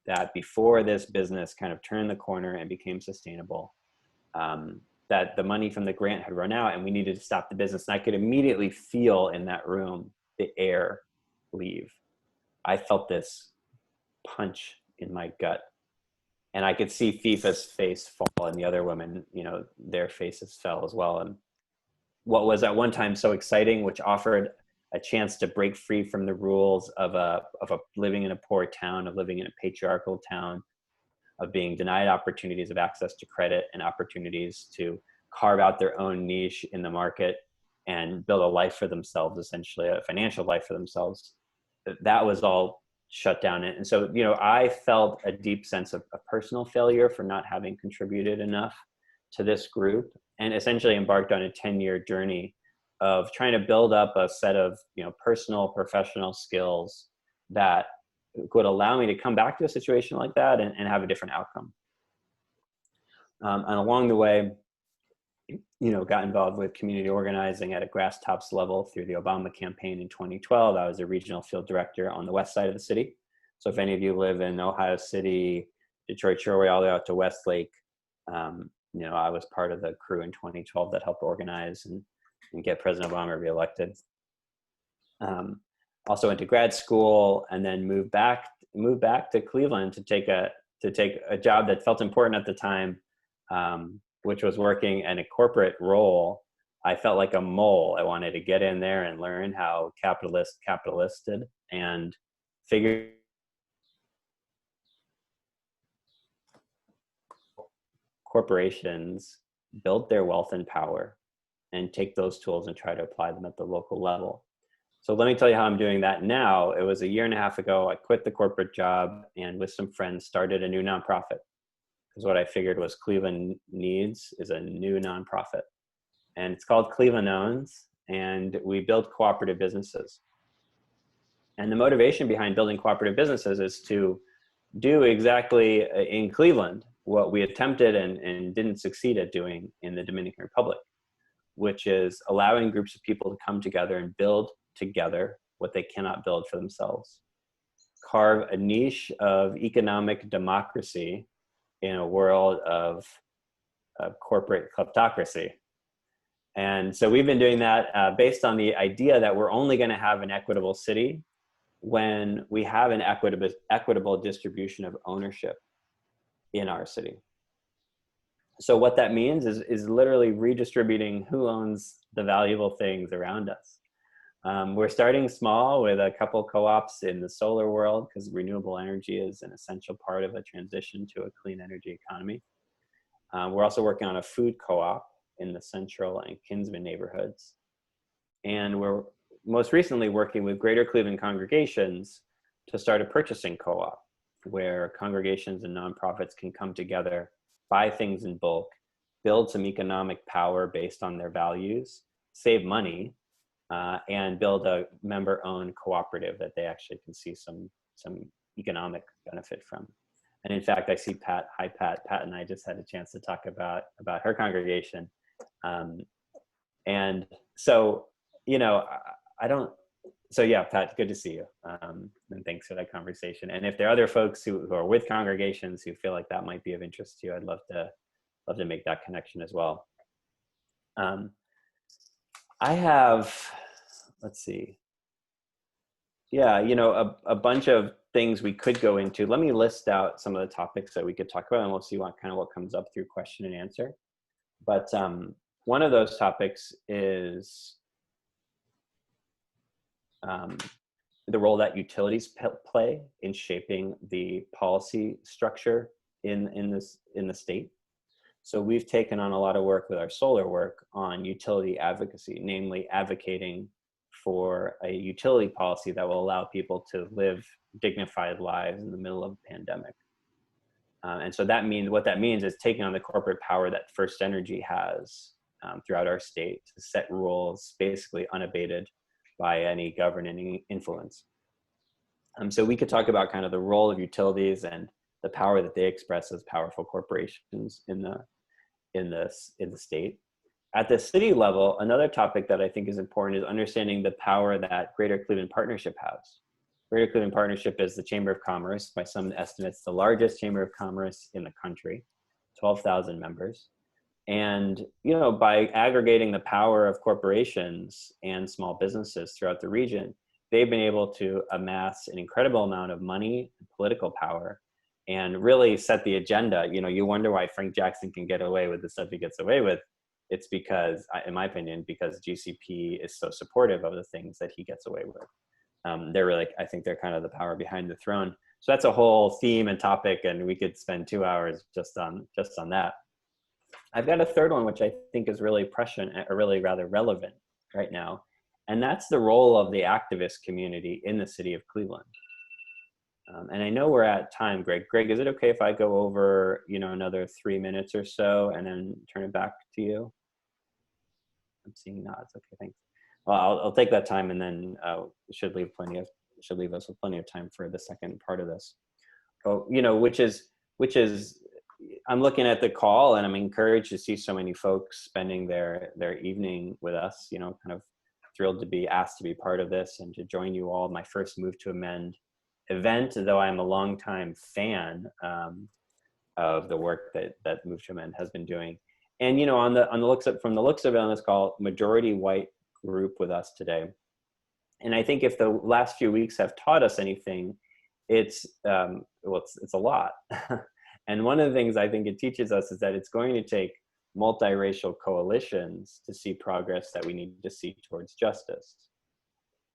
that before this business kind of turned the corner and became sustainable, that the money from the grant had run out and we needed to stop the business. And I could immediately feel in that room the air leave. I felt this punch in my gut. And I could see FIFA's face fall, and the other women, their faces fell as well. And what was at one time so exciting, which offered a chance to break free from the rules of living in a poor town, of living in a patriarchal town, of being denied opportunities of access to credit and opportunities to carve out their own niche in the market and build a life for themselves, essentially a financial life for themselves. That was all shut down. And so, I felt a deep sense of a personal failure for not having contributed enough to this group, and essentially embarked on a 10-year journey of trying to build up a set of, personal, professional skills that would allow me to come back to a situation like that and have a different outcome. And along the way, got involved with community organizing at a grass tops level through the Obama campaign in 2012. I was a regional field director on the west side of the city. So if any of you live in Ohio City, Detroit Shoreway, all the way out to Westlake, I was part of the crew in 2012 that helped organize and get President Obama reelected. Also went to grad school and then moved back to Cleveland to take a job that felt important at the time, which was working in a corporate role. I felt like a mole. I wanted to get in there and learn how capitalisted and figure corporations build their wealth and power and take those tools and try to apply them at the local level. So let me tell you how I'm doing that now. It was a year and a half ago. I quit the corporate job and with some friends started a new nonprofit. Because what I figured was Cleveland needs is a new nonprofit. And it's called Cleveland Owns, and we build cooperative businesses. And the motivation behind building cooperative businesses is to do exactly in Cleveland what we attempted and didn't succeed at doing in the Dominican Republic, which is allowing groups of people to come together and build together what they cannot build for themselves. Carve a niche of economic democracy in a world of corporate kleptocracy. And so we've been doing that based on the idea that we're only going to have an equitable city when we have an equitable distribution of ownership in our city. So what that means is literally redistributing who owns the valuable things around us. We're starting small with a couple co-ops in the solar world because renewable energy is an essential part of a transition to a clean energy economy. We're also working on a food co-op in the Central and Kinsman neighborhoods. And we're most recently working with Greater Cleveland congregations to start a purchasing co-op where congregations and nonprofits can come together, buy things in bulk, build some economic power based on their values, save money, and build a member-owned cooperative that they actually can see some economic benefit from. And in fact, I see Pat. Hi, Pat. Pat and I just had a chance to talk about her congregation. And so, so yeah, Pat, good to see you. And thanks for that conversation. And if there are other folks who are with congregations who feel like that might be of interest to you, I'd love to make that connection as well. I have, let's see. Yeah, a bunch of things we could go into. Let me list out some of the topics that we could talk about and we'll see what comes up through question and answer. But one of those topics is the role that utilities play in shaping the policy structure in the state. So we've taken on a lot of work with our solar work on utility advocacy, namely advocating for a utility policy that will allow people to live dignified lives in the middle of a pandemic. And so what that means is taking on the corporate power that First Energy has throughout our state to set rules basically unabated by any governing influence. So we could talk about kind of the role of utilities and the power that they express as powerful corporations in the state. At the city level, another topic that I think is important is understanding the power that Greater Cleveland Partnership has. Greater Cleveland Partnership is the Chamber of Commerce, by some estimates, the largest chamber of commerce in the country, 12,000 members. And, by aggregating the power of corporations and small businesses throughout the region, they've been able to amass an incredible amount of money and political power and really set the agenda. You wonder why Frank Jackson can get away with the stuff he gets away with. It's because, in my opinion, because GCP is so supportive of the things that he gets away with. They're really, I think they're kind of the power behind the throne. So that's a whole theme and topic, and we could spend 2 hours just on that. I've got a third one, which I think is really prescient, or really rather relevant right now. And that's the role of the activist community in the city of Cleveland. And I know we're at time, Greg. Greg, is it okay if I go over, another 3 minutes or so and then turn it back to you? I'm seeing nods. Okay, thanks. Well, I'll take that time and then should leave plenty of should leave us with plenty of time for the second part of this. Oh, you know, which is I'm looking at the call and I'm encouraged to see so many folks spending their evening with us, you know, kind of thrilled to be asked to be part of this and to join you all. My first Move to Amend event, though I'm a longtime fan of the work that Move to Amend has been doing. And, you know, from the looks of it on this call, majority white group with us today. And I think if the last few weeks have taught us anything, it's a lot. And one of the things I think it teaches us is that it's going to take multiracial coalitions to see progress that we need to see towards justice.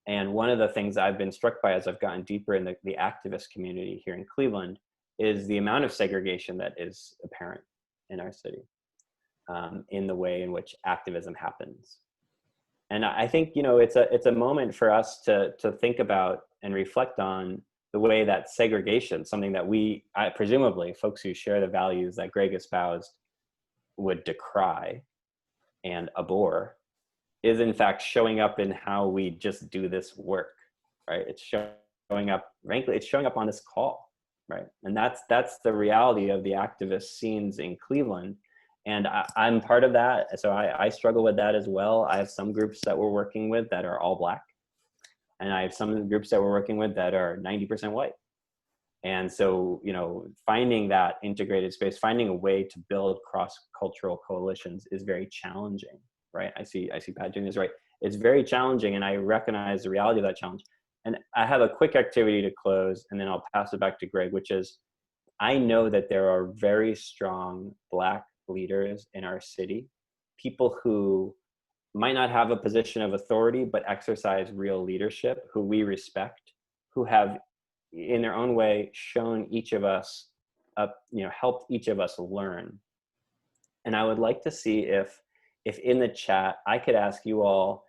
And one of the things I've been struck by as I've gotten deeper in the activist community here in Cleveland is the amount of segregation that is apparent in our city, in the way in which activism happens. And I think, you know, it's a moment for us to think about and reflect on the way that segregation, something that presumably folks who share the values that Greg espoused would decry and abhor, is in fact showing up in how we just do this work, right? It's showing up, frankly, it's showing up on this call, right? And that's the reality of the activist scenes in Cleveland. And I'm part of that, so I struggle with that as well. I have some groups that we're working with that are all Black. And I have some groups that we're working with that are 90% white. And so, you know, finding that integrated space, finding a way to build cross-cultural coalitions is very challenging, right? I see Pat doing this right. It's very challenging, and I recognize the reality of that challenge. And I have a quick activity to close, and then I'll pass it back to Greg, which is, I know that there are very strong Black leaders in our city, people who might not have a position of authority, but exercise real leadership, who we respect, who have, in their own way, shown each of us, helped each of us learn. And I would like to see if in the chat, I could ask you all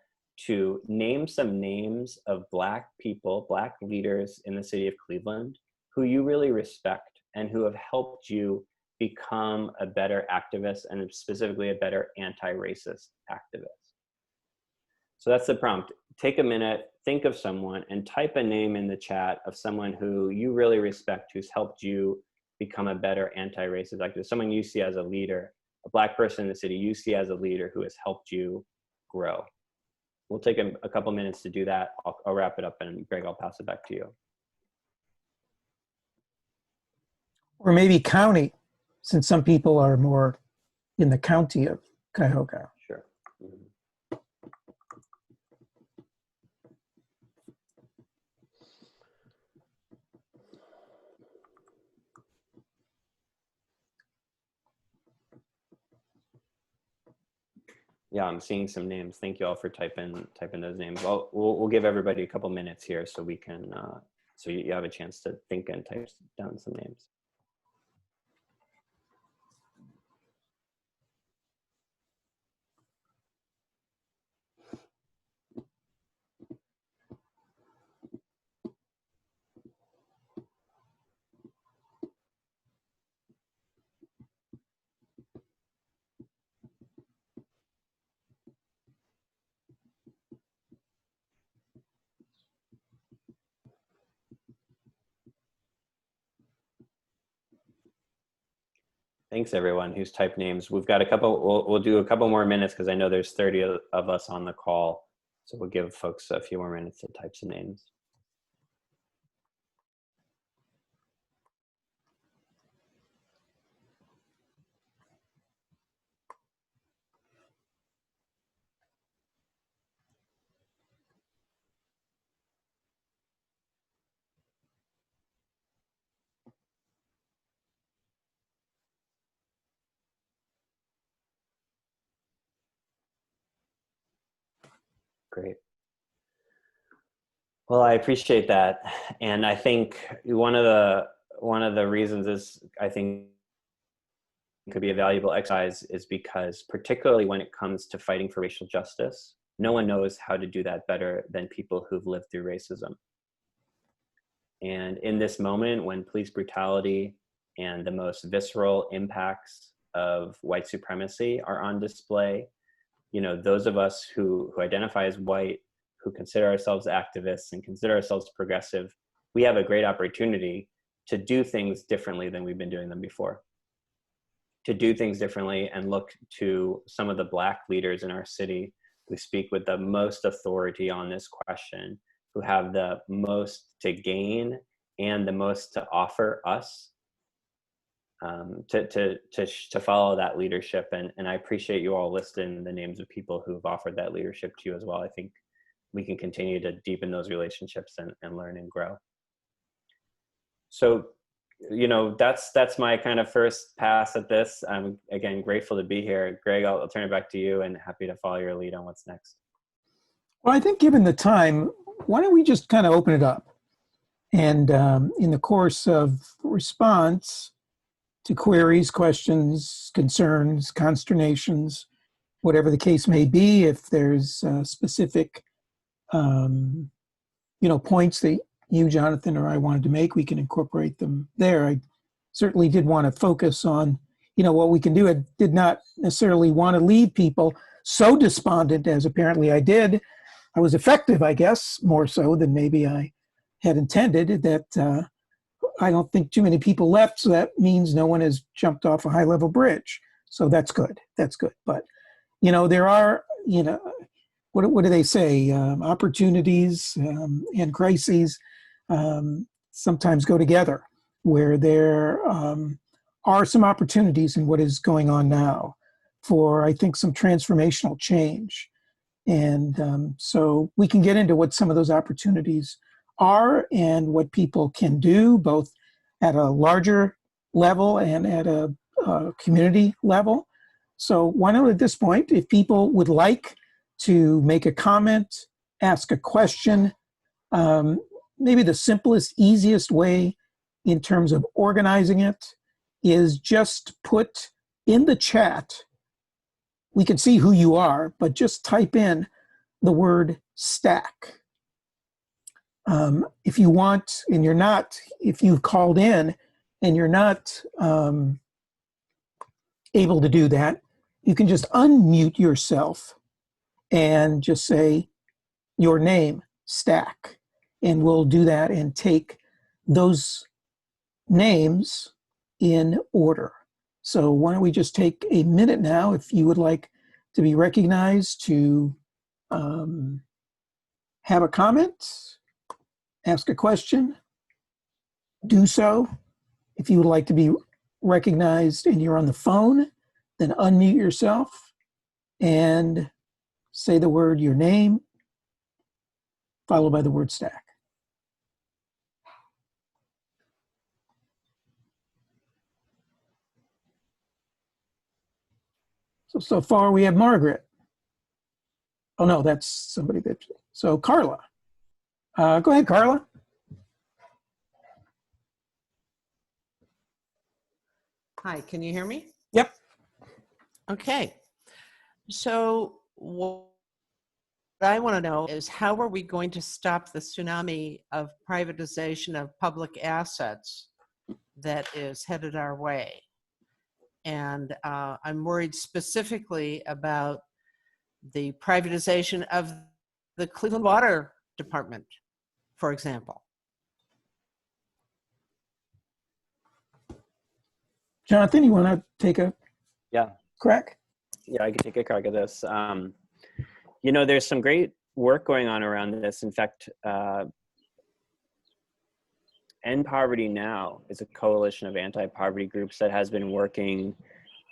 to name some names of Black people, Black leaders in the city of Cleveland, who you really respect and who have helped you become a better activist, and specifically a better anti-racist activist. So that's the prompt. Take a minute, think of someone, and type a name in the chat of someone who you really respect, who's helped you become a better anti-racist activist, someone you see as a leader, a Black person in the city you see as a leader who has helped you grow. We'll take a couple minutes to do that. I'll wrap it up, and Greg, I'll pass it back to you. Or maybe county, since some people are more in the county of Cuyahoga. Sure. Mm-hmm. Yeah, I'm seeing some names. Thank you all for typing those names. We'll give everybody a couple minutes here so we can, so you have a chance to think and type down some names. Thanks everyone who's typed names. We've got a couple, we'll do a couple more minutes because I know there's 30 of us on the call. So we'll give folks a few more minutes to type some names. Great. Well, I appreciate that. And I think one of the reasons is, I think, could be a valuable exercise is because, particularly when it comes to fighting for racial justice, no one knows how to do that better than people who've lived through racism. And in this moment when police brutality and the most visceral impacts of white supremacy are on display, you know, those of us who identify as white, who consider ourselves activists and consider ourselves progressive, we have a great opportunity to do things differently than we've been doing them before. To do things differently and look to some of the Black leaders in our city who speak with the most authority on this question, who have the most to gain and the most to offer us, to follow that leadership. And I appreciate you all listing the names of people who've offered that leadership to you as well. I think we can continue to deepen those relationships and learn and grow. So, you know, that's my kind of first pass at this. I'm, again, grateful to be here. Greg, I'll turn it back to you, and happy to follow your lead on what's next. Well, I think given the time, why don't we just kind of open it up? And in the course of response to queries, questions, concerns, consternations, whatever the case may be, if there's specific, points that you, Jonathan, or I wanted to make, we can incorporate them there. I certainly did want to focus on, what we can do. I did not necessarily want to leave people so despondent as apparently I did. I was effective, I guess, more so than maybe I had intended, that I don't think too many people left, so that means no one has jumped off a high-level bridge. So that's good. That's good. But, there are, what do they say? Opportunities and crises sometimes go together, where there are some opportunities in what is going on now for, I think, some transformational change. And so we can get into what some of those opportunities are and what people can do, both at a larger level and at a community level. So why not at this point, if people would like to make a comment, ask a question, maybe the simplest, easiest way in terms of organizing it is just put in the chat. We can see who you are, but just type in the word stack. If you want, and you're not, if you've called in and you're not able to do that, you can just unmute yourself and just say your name, stack. And we'll do that and take those names in order. So why don't we just take a minute now, if you would like to be recognized, to have a comment, ask a question, do so. If you would like to be recognized and you're on the phone, then unmute yourself and say the word, your name, followed by the word stack. So far we have Margaret. Oh no, that's somebody that, so Carla. Go ahead, Carla. Hi, can you hear me? Yep. Okay. So what I want to know is, how are we going to stop the tsunami of privatization of public assets that is headed our way? And I'm worried specifically about the privatization of the Cleveland Water Department, for example. Jonathan, you want to take a crack? Yeah, I can take a crack at this. There's some great work going on around this. In fact, End Poverty Now is a coalition of anti-poverty groups that has been working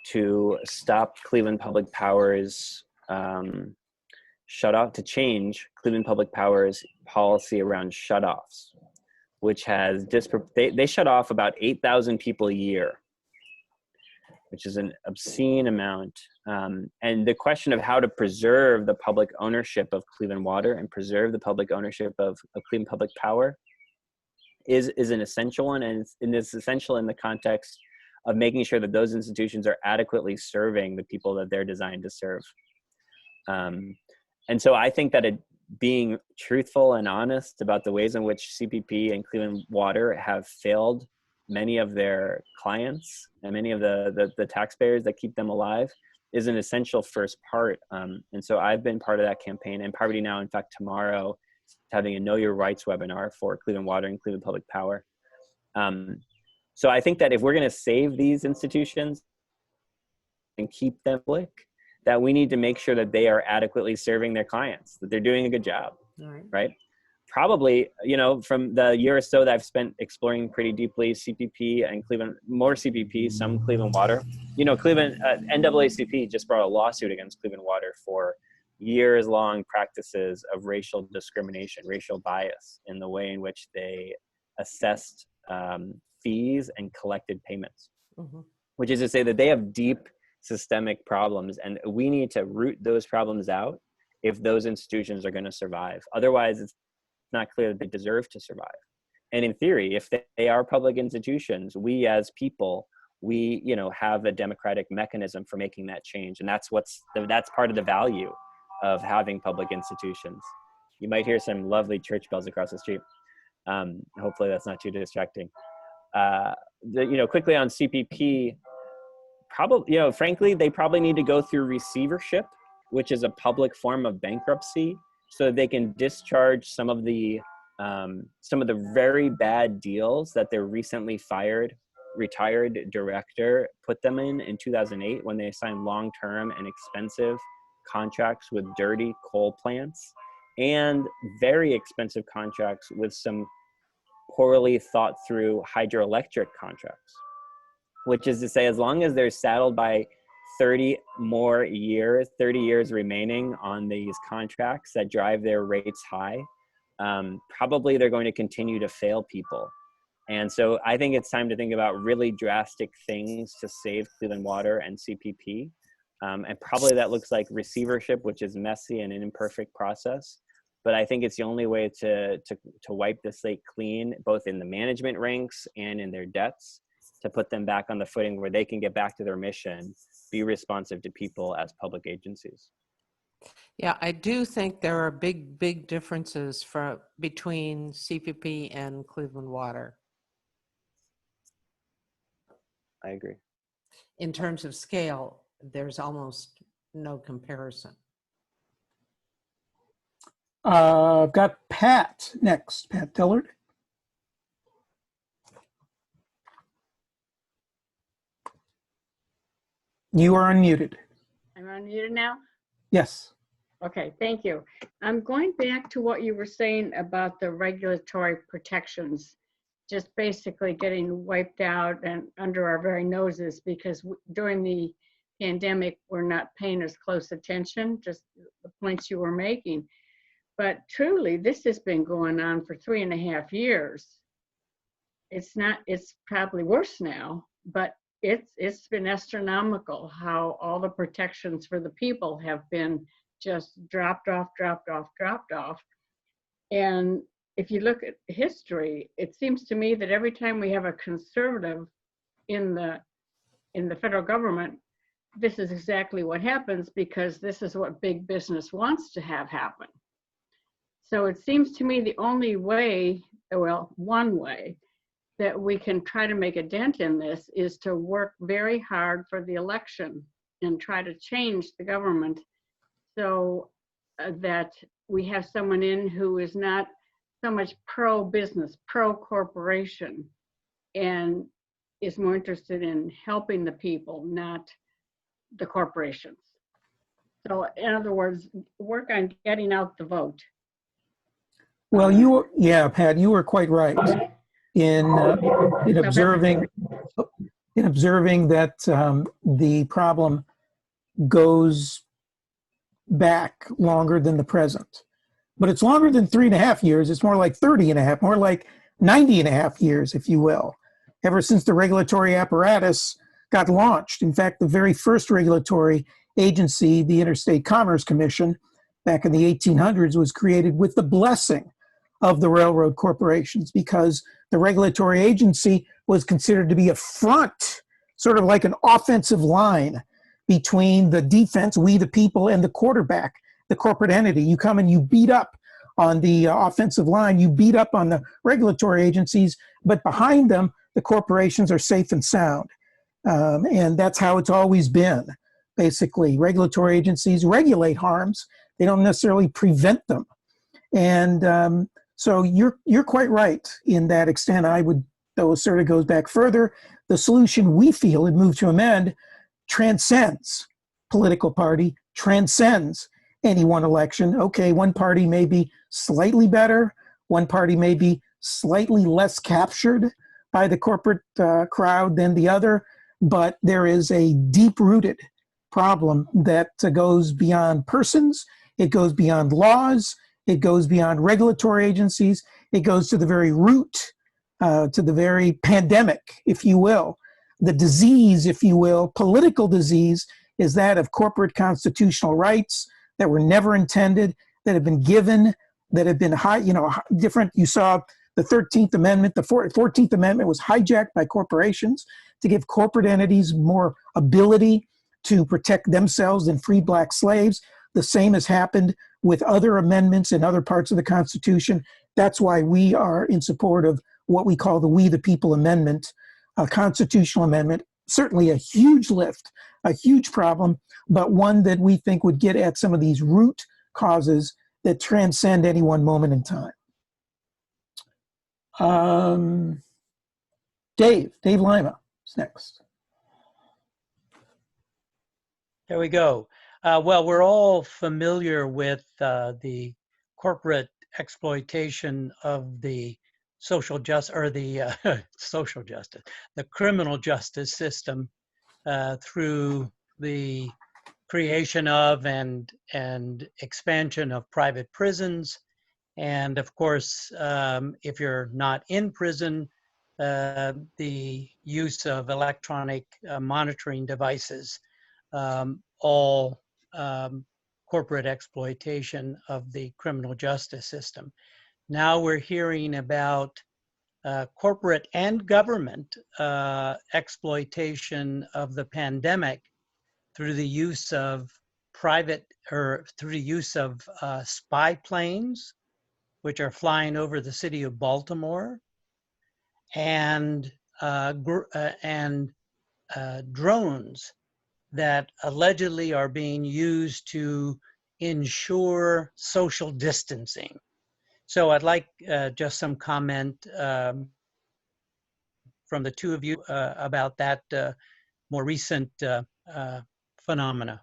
to stop Cleveland Public Power's to change Cleveland Public Power's policy around shutoffs, which has they shut off about 8,000 people a year, which is an obscene amount. And the question of how to preserve the public ownership of Cleveland Water and preserve the public ownership of Cleveland Public Power is an essential one, and it's essential in the context of making sure that those institutions are adequately serving the people that they're designed to serve. And so I think that being truthful and honest about the ways in which CPP and Cleveland Water have failed many of their clients and many of the taxpayers that keep them alive is an essential first part. And so I've been part of that campaign, and Poverty Now, in fact, tomorrow, having a Know Your Rights webinar for Cleveland Water and Cleveland Public Power. So I think that if we're going to save these institutions and keep them public, that we need to make sure that they are adequately serving their clients, that they're doing a good job, right? Probably, you know, from the year or so that I've spent exploring pretty deeply CPP and Cleveland, more CPP, some Cleveland Water. You know, Cleveland, NAACP just brought a lawsuit against Cleveland Water for years-long practices of racial discrimination, racial bias in the way in which they assessed fees and collected payments, which is to say that they have deep systemic problems, and we need to root those problems out if those institutions are going to survive. Otherwise, it's not clear that they deserve to survive. And in theory, if they are public institutions, we as people, we, you know, have a democratic mechanism for making that change, and that's part of the value of having public institutions. You might hear some lovely church bells across the street. Hopefully that's not too distracting. You know, quickly on CPP, probably, you know, frankly, they probably need to go through receivership, which is a public form of bankruptcy, so that they can discharge some of the very bad deals that their recently retired director put them in 2008, when they signed long-term and expensive contracts with dirty coal plants and very expensive contracts with some poorly thought through hydroelectric contracts, which is to say, as long as they're saddled by 30 years remaining on these contracts that drive their rates high, probably they're going to continue to fail people. And so I think it's time to think about really drastic things to save Cleveland Water and CPP. And probably that looks like receivership, which is messy and an imperfect process. But I think it's the only way to wipe the slate clean, both in the management ranks and in their debts, to put them back on the footing where they can get back to their mission, be responsive to people as public agencies. Yeah, I do think there are big differences between CPP and Cleveland Water. I agree. In terms of scale, there's almost no comparison. I've got Pat next, Pat Dillard. You are unmuted. I'm unmuted now? Yes. Okay, thank you. I'm going back to what you were saying about the regulatory protections, just basically getting wiped out and under our very noses, because during the pandemic, we're not paying as close attention, just the points you were making. But truly, this has been going on for 3.5 years. It's probably worse now, but it's been astronomical how all the protections for the people have been just dropped off. And if you look at history, it seems to me that every time we have a conservative in the federal government, this is exactly what happens, because this is what big business wants to have happen. So it seems to me the only way, well, one way that we can try to make a dent in this is to work very hard for the election and try to change the government so that we have someone in who is not so much pro-business, pro-corporation, and is more interested in helping the people, not the corporations. So in other words, work on getting out the vote. Well, Pat, you were quite right in observing that the problem goes back longer than the present. But it's longer than 3.5 years. It's more like 30.5, more like 90.5 years, if you will, ever since the regulatory apparatus got launched. In fact, the very first regulatory agency, the Interstate Commerce Commission, back in the 1800s, was created with the blessing of the railroad corporations, because the regulatory agency was considered to be a front, sort of like an offensive line between the defense, we the people, and the quarterback, the corporate entity. You come and you beat up on the offensive line, you beat up on the regulatory agencies, but behind them, the corporations are safe and sound. And that's how it's always been. basically. Regulatory agencies regulate harms. They don't necessarily prevent them. And so you're quite right in that extent. I would, though, sort of goes back further. The solution we feel in Move to Amend transcends political party, transcends any one election. Okay, one party may be slightly better, one party may be slightly less captured by the corporate crowd than the other, but there is a deep-rooted problem that goes beyond persons, it goes beyond laws, it goes beyond regulatory agencies, it goes to the very root, to the very pandemic, if you will. The disease, if you will, political disease, is that of corporate constitutional rights that were never intended, that have been given, that have been different. You saw the 13th Amendment, the 14th Amendment was hijacked by corporations to give corporate entities more ability to protect themselves than free black slaves. The same has happened with other amendments in other parts of the Constitution. That's why we are in support of what we call the We the People Amendment, a constitutional amendment, certainly a huge lift, a huge problem, but one that we think would get at some of these root causes that transcend any one moment in time. Dave Lima is next. There we go. Well, we're all familiar with the corporate exploitation of the social justice, or the social justice, the criminal justice system through the creation of and expansion of private prisons. And of course, if you're not in prison, the use of electronic monitoring devices, all corporate exploitation of the criminal justice system. Now we're hearing about corporate and government exploitation of the pandemic through the use of spy planes, which are flying over the city of Baltimore, and drones that allegedly are being used to ensure social distancing. So I'd like just some comment from the two of you about that more recent phenomena.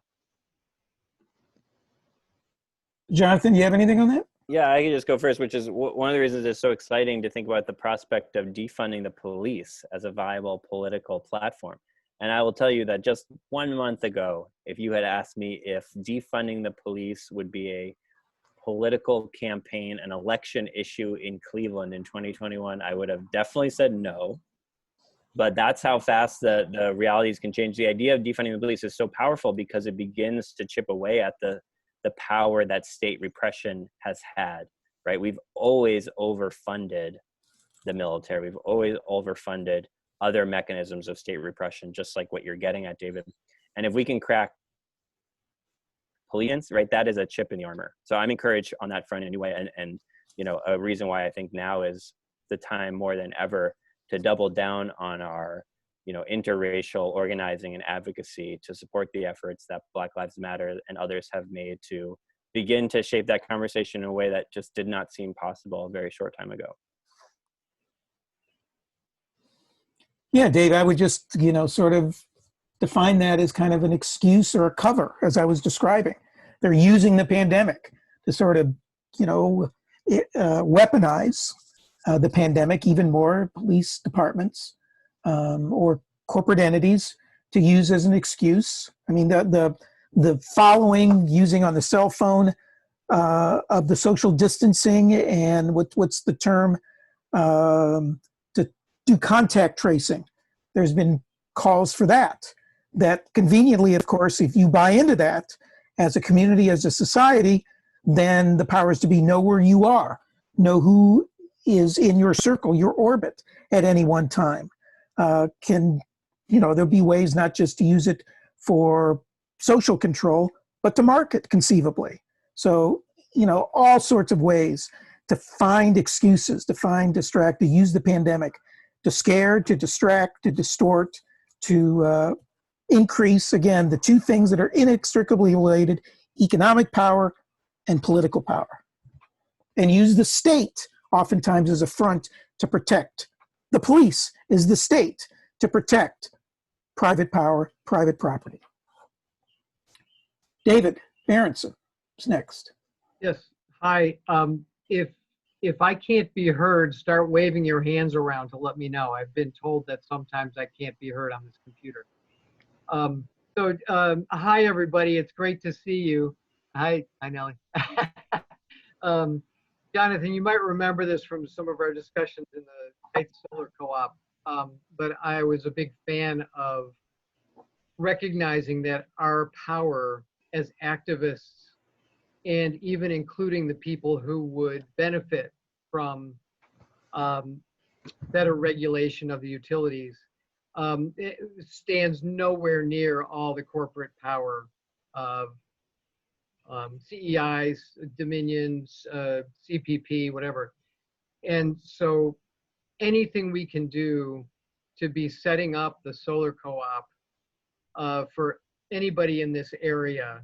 Jonathan, you have anything on that? Yeah, I can just go first, which is one of the reasons it's so exciting to think about the prospect of defunding the police as a viable political platform. And I will tell you that just 1 month ago, if you had asked me if defunding the police would be a political campaign, an election issue in Cleveland in 2021, I would have definitely said no. But that's how fast the realities can change. The idea of defunding the police is so powerful because it begins to chip away at the power that state repression has had, right? We've always overfunded the military. We've always overfunded other mechanisms of state repression, just like what you're getting at, David. And if we can crack police, right, that is a chip in the armor. So I'm encouraged on that front anyway. And you know, a reason why I think now is the time more than ever to double down on our, you know, interracial organizing and advocacy to support the efforts that Black Lives Matter and others have made to begin to shape that conversation in a way that just did not seem possible a very short time ago. Yeah, Dave, I would just, you know, sort of define that as kind of an excuse or a cover, as I was describing. They're using the pandemic to sort of, you know, weaponize the pandemic even more, police departments or corporate entities to use as an excuse. I mean, the following using on the cell phone of the social distancing and what's the term, to do contact tracing. There's been calls for that. That conveniently, of course, if you buy into that as a community, as a society, then the powers to be know where you are, know who is in your circle, your orbit at any one time. There'll be ways not just to use it for social control, but to market conceivably. So, you know, all sorts of ways to find excuses, to find, distract, to use the pandemic, to scare, to distract, to distort, to increase, again, the two things that are inextricably related, economic power and political power, and use the state oftentimes as a front to protect. The police is the state to protect private power, private property. David Berenson is next. Yes. Hi. If I can't be heard, start waving your hands around to let me know. I've been told that sometimes I can't be heard on this computer. Hi everybody. It's great to see you. Hi, Nellie. Jonathan, you might remember this from some of our discussions in the Heights Solar Co-op, but I was a big fan of recognizing that our power as activists, and even including the people who would benefit from better regulation of the utilities, it stands nowhere near all the corporate power of CEIs, Dominions, CPP, whatever. And so anything we can do to be setting up the solar co-op for anybody in this area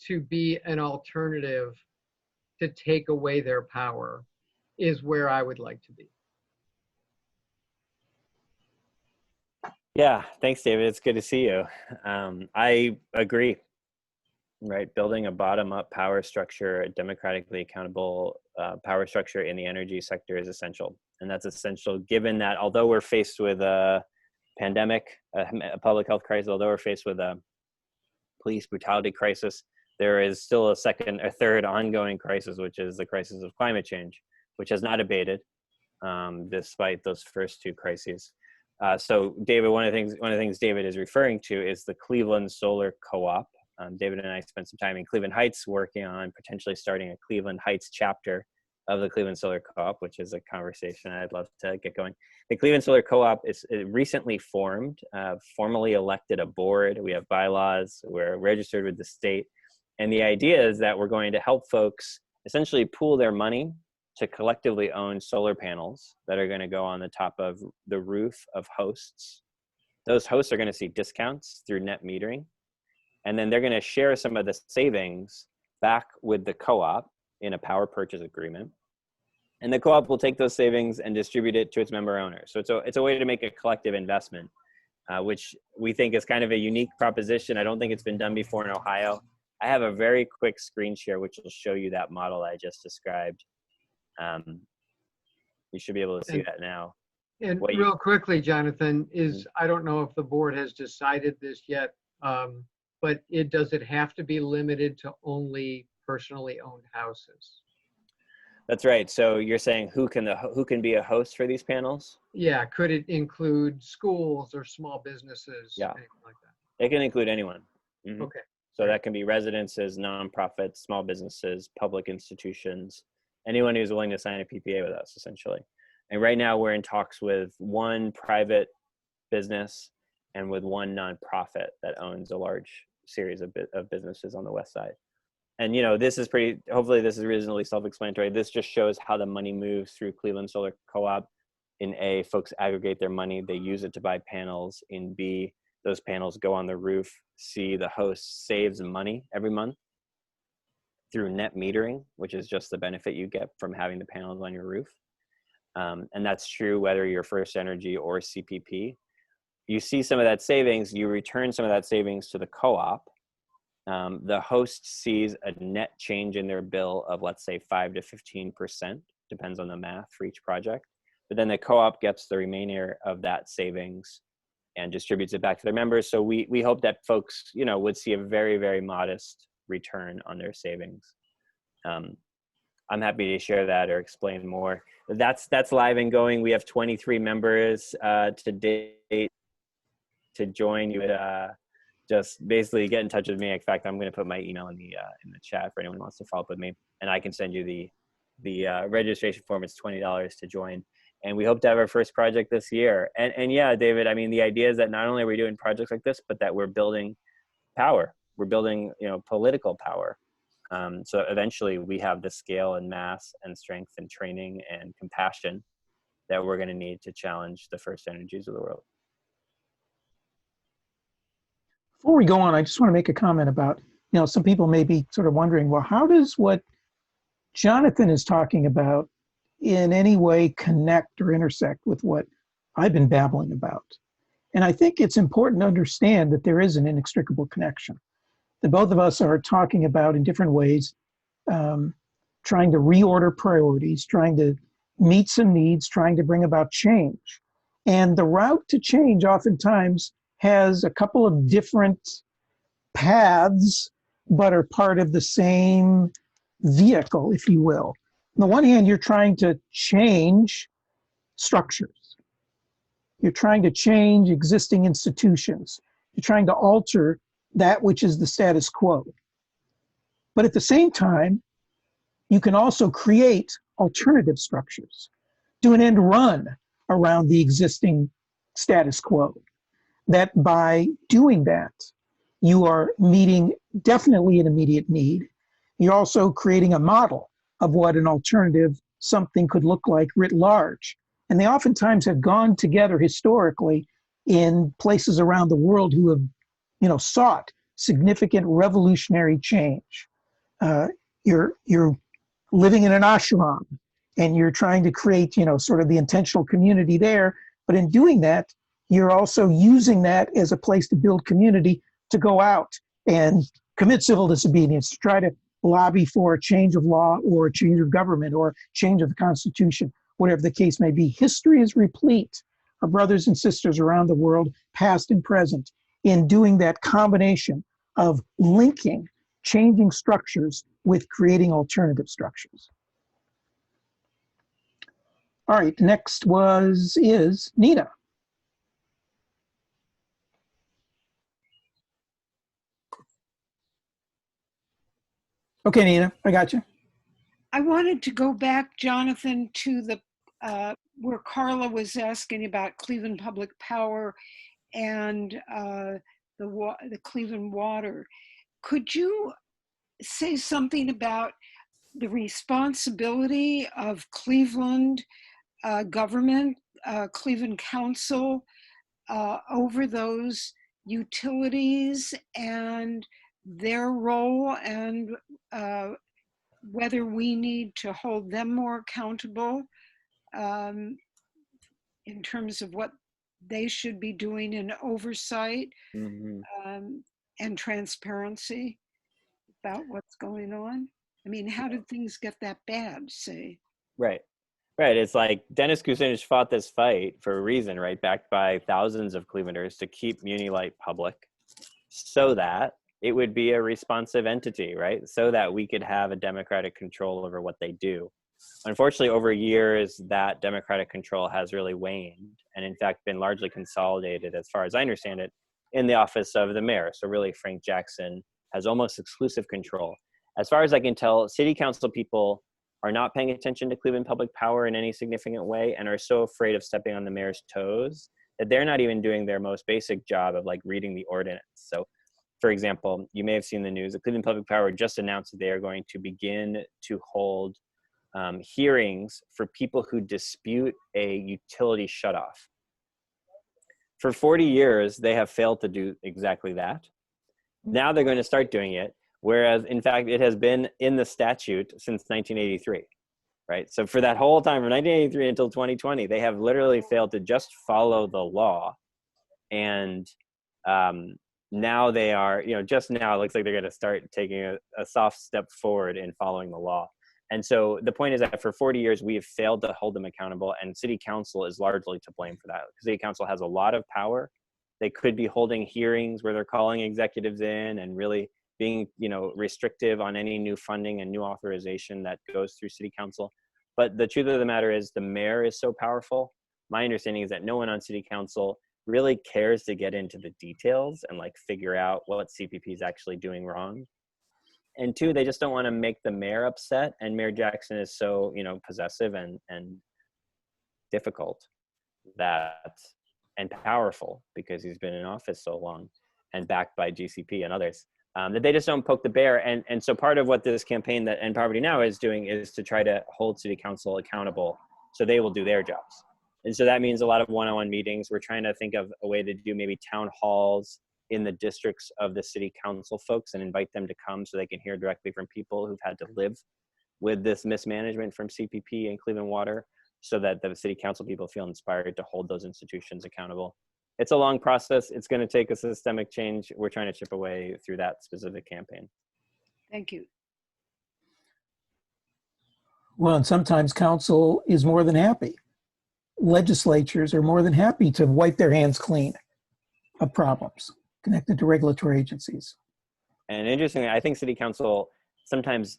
to be an alternative to take away their power is where I would like to be. Yeah, thanks, David. It's good to see you. I agree, right? Building a bottom-up power structure, a democratically accountable power structure in the energy sector is essential. And that's essential given that although we're faced with a pandemic, a public health crisis, although we're faced with a police brutality crisis, there is still a third ongoing crisis, which is the crisis of climate change, which has not abated despite those first two crises. So David, one of the things David is referring to is the Cleveland Solar Co-op. David and I spent some time in Cleveland Heights working on potentially starting a Cleveland Heights chapter of the Cleveland Solar Co-op, which is a conversation I'd love to get going. The Cleveland Solar Co-op is recently formed, formally elected a board. We have bylaws, we're registered with the state. And the idea is that we're going to help folks essentially pool their money to collectively own solar panels that are going to go on the top of the roof of hosts. Those hosts are going to see discounts through net metering. And then they're going to share some of the savings back with the co-op in a power purchase agreement. And the co-op will take those savings and distribute it to its member owners. So it's a way to make a collective investment, which we think is kind of a unique proposition. I don't think it's been done before in Ohio. I have a very quick screen share, which will show you that model I just described. You should be able to see that now. And real quickly, Jonathan, I don't know if the board has decided this yet, but does it have to be limited to only personally owned houses? That's right. So you're saying who can be a host for these panels? Yeah, could it include schools or small businesses? Yeah, anything like that? It can include anyone. Mm-hmm. Okay. So that can be residences, nonprofits, small businesses, public institutions, anyone who's willing to sign a PPA with us, essentially. And right now we're in talks with one private business and with one nonprofit that owns a large series of businesses on the west side. And this is hopefully this is reasonably self-explanatory. This just shows how the money moves through Cleveland Solar Co-op. In A, folks aggregate their money, they use it to buy panels. In B, those panels go on the roof. C, the host saves money every month through net metering, which is just the benefit you get from having the panels on your roof. And that's true whether you're First Energy or CPP. You see some of that savings, you return some of that savings to the co-op. The host sees a net change in their bill of, let's say, 5 to 15%, depends on the math for each project. But then the co-op gets the remainder of that savings and distributes it back to their members. So we hope that folks, would see a very, very modest return on their savings. I'm happy to share that or explain more. That's live and going. We have 23 members to date. To join, you would just basically get in touch with me. In fact, I'm going to put my email in the chat for anyone who wants to follow up with me, and I can send you the registration form. It's $20 to join, and we hope to have our first project this year. And yeah, David, I mean, the idea is that not only are we doing projects like this, but that we're building power. We're building, political power. So eventually, we have the scale and mass and strength and training and compassion that we're going to need to challenge the First Energies of the world. Before we go on, I just want to make a comment about, some people may be sort of wondering, well, how does what Jonathan is talking about in any way connect or intersect with what I've been babbling about? And I think it's important to understand that there is an inextricable connection, that both of us are talking about in different ways, trying to reorder priorities, trying to meet some needs, trying to bring about change. And the route to change oftentimes has a couple of different paths, but are part of the same vehicle, if you will. On the one hand, you're trying to change structures. You're trying to change existing institutions. You're trying to alter that which is the status quo. But at the same time, you can also create alternative structures, do an end run around the existing status quo. That by doing that, you are meeting definitely an immediate need. You're also creating a model of what an alternative something could look like writ large. And they oftentimes have gone together historically in places around the world who have, sought significant revolutionary change. You're living in an ashram and you're trying to create, sort of the intentional community there. But in doing that, you're also using that as a place to build community, to go out and commit civil disobedience, to try to lobby for a change of law or a change of government or change of the Constitution, whatever the case may be. History is replete of brothers and sisters around the world, past and present, in doing that combination of linking changing structures with creating alternative structures. All right, next is Nina. Okay, Nina, I got you. I wanted to go back, Jonathan, to the where Carla was asking about Cleveland Public Power and the Cleveland Water. Could you say something about the responsibility of Cleveland government, Cleveland Council, over those utilities and their role, and whether we need to hold them more accountable in terms of what they should be doing in oversight and transparency about what's going on? I mean, how did things get that bad, say? Right. It's like Dennis Kucinich fought this fight for a reason, right? Backed by thousands of Clevelanders to keep Munilight public so that it would be a responsive entity, right? So that we could have a democratic control over what they do. Unfortunately, over years, that democratic control has really waned and in fact been largely consolidated, as far as I understand it, in the office of the mayor. So really, Frank Jackson has almost exclusive control. As far as I can tell, city council people are not paying attention to Cleveland Public Power in any significant way and are so afraid of stepping on the mayor's toes that they're not even doing their most basic job of like reading the ordinance. So for example, you may have seen the news that Cleveland Public Power just announced that they are going to begin to hold hearings for people who dispute a utility shutoff. For 40 years, they have failed to do exactly that. Now they're going to start doing it, whereas in fact, it has been in the statute since 1983, right? So for that whole time, from 1983 until 2020, they have literally failed to just follow the law. And now they are, just now it looks like they're going to start taking a soft step forward in following the law. And so the point is that for 40 years, we have failed to hold them accountable, and city council is largely to blame for that. City council has a lot of power. They could be holding hearings where they're calling executives in and really being, restrictive on any new funding and new authorization that goes through city council. But the truth of the matter is the mayor is so powerful. My understanding is that no one on city council really cares to get into the details and like figure out what CPP is actually doing wrong. And two, they just don't want to make the mayor upset. And Mayor Jackson is so, possessive and difficult and powerful because he's been in office so long and backed by GCP and others, that they just don't poke the bear. And so part of what this campaign that End Poverty Now is doing is to try to hold city council accountable so they will do their jobs. And so that means a lot of one-on-one meetings. We're trying to think of a way to do maybe town halls in the districts of the city council folks and invite them to come so they can hear directly from people who've had to live with this mismanagement from CPP and Cleveland Water, so that the city council people feel inspired to hold those institutions accountable. It's a long process. It's going to take a systemic change. We're trying to chip away through that specific campaign. Thank you. Well, and sometimes council is more than happy. Legislatures are more than happy to wipe their hands clean of problems connected to regulatory agencies. And interestingly, I think city council sometimes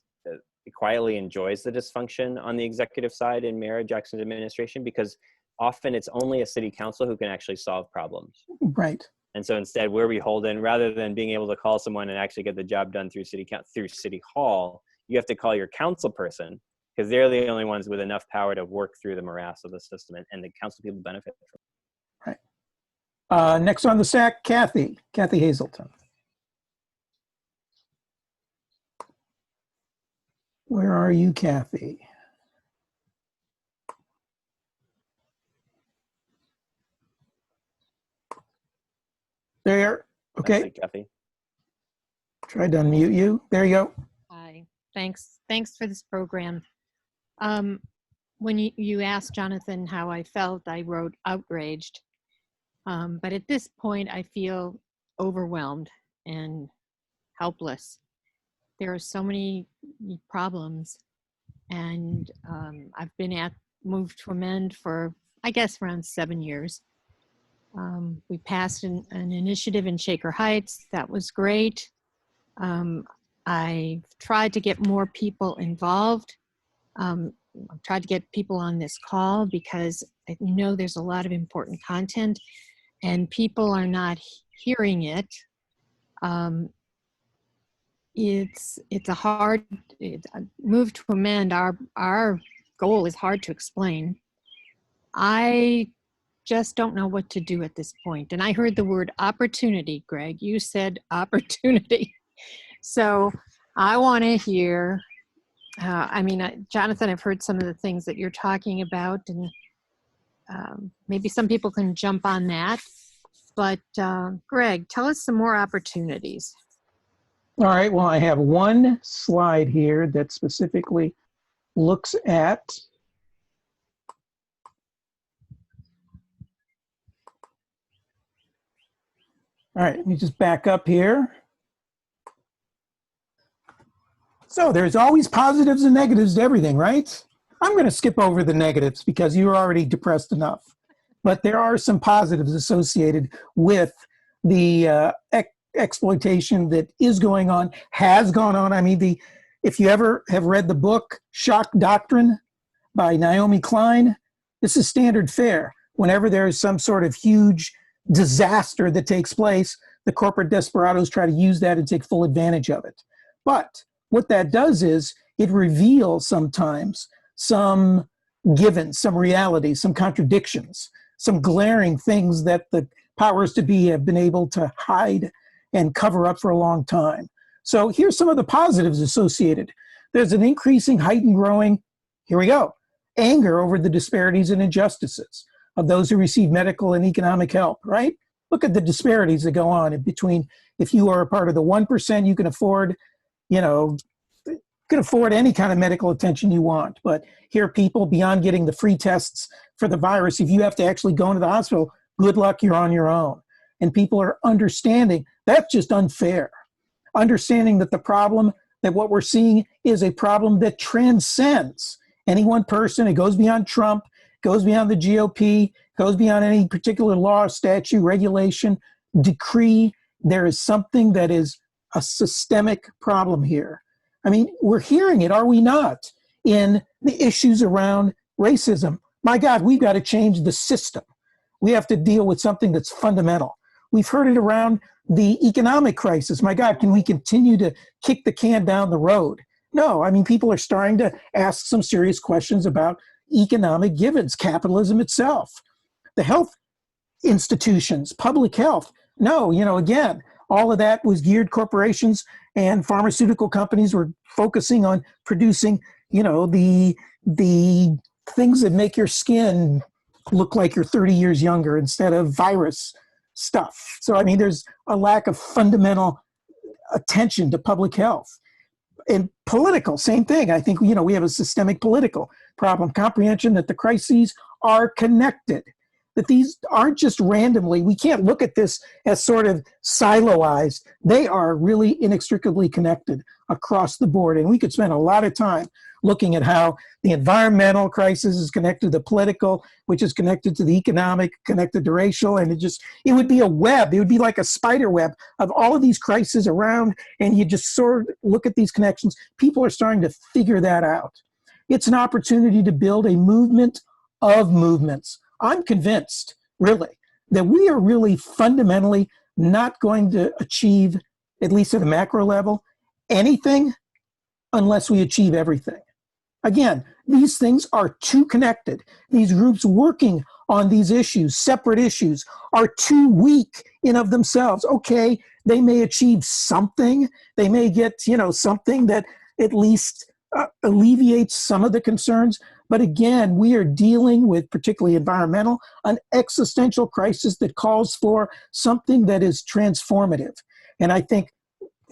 quietly enjoys the dysfunction on the executive side in Mayor Jackson's administration, because often it's only a city council who can actually solve problems. Right. And so instead we're beholden, rather than being able to call someone and actually get the job done through city hall, you have to call your council person, because they're the only ones with enough power to work through the morass of the system, and the council people benefit from it. Right. Next on the stack, Kathy Hazelton. Where are you, Kathy? There. Okay. Thanks, Kathy. Tried to unmute you. There you go. Hi. Thanks for this program. When you asked Jonathan how I felt, I wrote outraged. But at this point, I feel overwhelmed and helpless. There are so many problems, and I've been at Move to Amend for, I guess, around 7 years. We passed an initiative in Shaker Heights. That was great. I've tried to get more people involved. I've tried to get people on this call because I know there's a lot of important content and people are not hearing it. It's a hard, Move to Amend, our goal is hard to explain. I just don't know what to do at this point. And I heard the word opportunity, Greg. You said opportunity. So I want to hear, Jonathan, I've heard some of the things that you're talking about, and maybe some people can jump on that. But Greg, tell us some more opportunities. All right. Well, I have one slide here that specifically looks at all right, let me just back up here. So there's always positives and negatives to everything, right? I'm going to skip over the negatives because you're already depressed enough. But there are some positives associated with the exploitation that is going on, has gone on. I mean, if you ever have read the book Shock Doctrine by Naomi Klein, this is standard fare. Whenever there is some sort of huge disaster that takes place, the corporate desperados try to use that and take full advantage of it. But what that does is it reveals sometimes some givens, some realities, some contradictions, some glaring things that the powers to be have been able to hide and cover up for a long time. So here's some of the positives associated. There's an increasing, heightened, growing, here we go, anger over the disparities and injustices of those who receive medical and economic help, right? Look at the disparities that go on in between. If you are a part of the 1%, you can afford, any kind of medical attention you want. But here, people, beyond getting the free tests for the virus, if you have to actually go into the hospital, good luck, you're on your own. And people are understanding that's just unfair. Understanding that the problem, that what we're seeing is a problem that transcends any one person. It goes beyond Trump, goes beyond the GOP, goes beyond any particular law, statute, regulation, decree. There is something that is a systemic problem here. I mean, we're hearing it, are we not, in the issues around racism. My God, we've got to change the system. We have to deal with something that's fundamental. We've heard it around the economic crisis. My God, can we continue to kick the can down the road? No, I mean, people are starting to ask some serious questions about economic givens, capitalism itself, the health institutions, public health. No, again, all of that was geared corporations and pharmaceutical companies were focusing on producing, the things that make your skin look like you're 30 years younger instead of virus stuff. So, I mean, there's a lack of fundamental attention to public health. And political, same thing. I think, you know, we have a systemic political problem, comprehension that the crises are connected, that these aren't just randomly. We can't look at this as sort of siloized. They are really inextricably connected across the board. And we could spend a lot of time looking at how the environmental crisis is connected to the political, which is connected to the economic, connected to racial, and it would be a web. It would be like a spider web of all of these crises around, and you just sort of look at these connections. People are starting to figure that out. It's an opportunity to build a movement of movements. I'm convinced, really, that we are really fundamentally not going to achieve, at least at a macro level, anything unless we achieve everything. Again, these things are too connected. These groups working on these issues, separate issues, are too weak in of themselves. Okay, they may achieve something. They may get, you know, something that at least alleviates some of the concerns. But again, we are dealing with, particularly environmental, an existential crisis that calls for something that is transformative. And I think,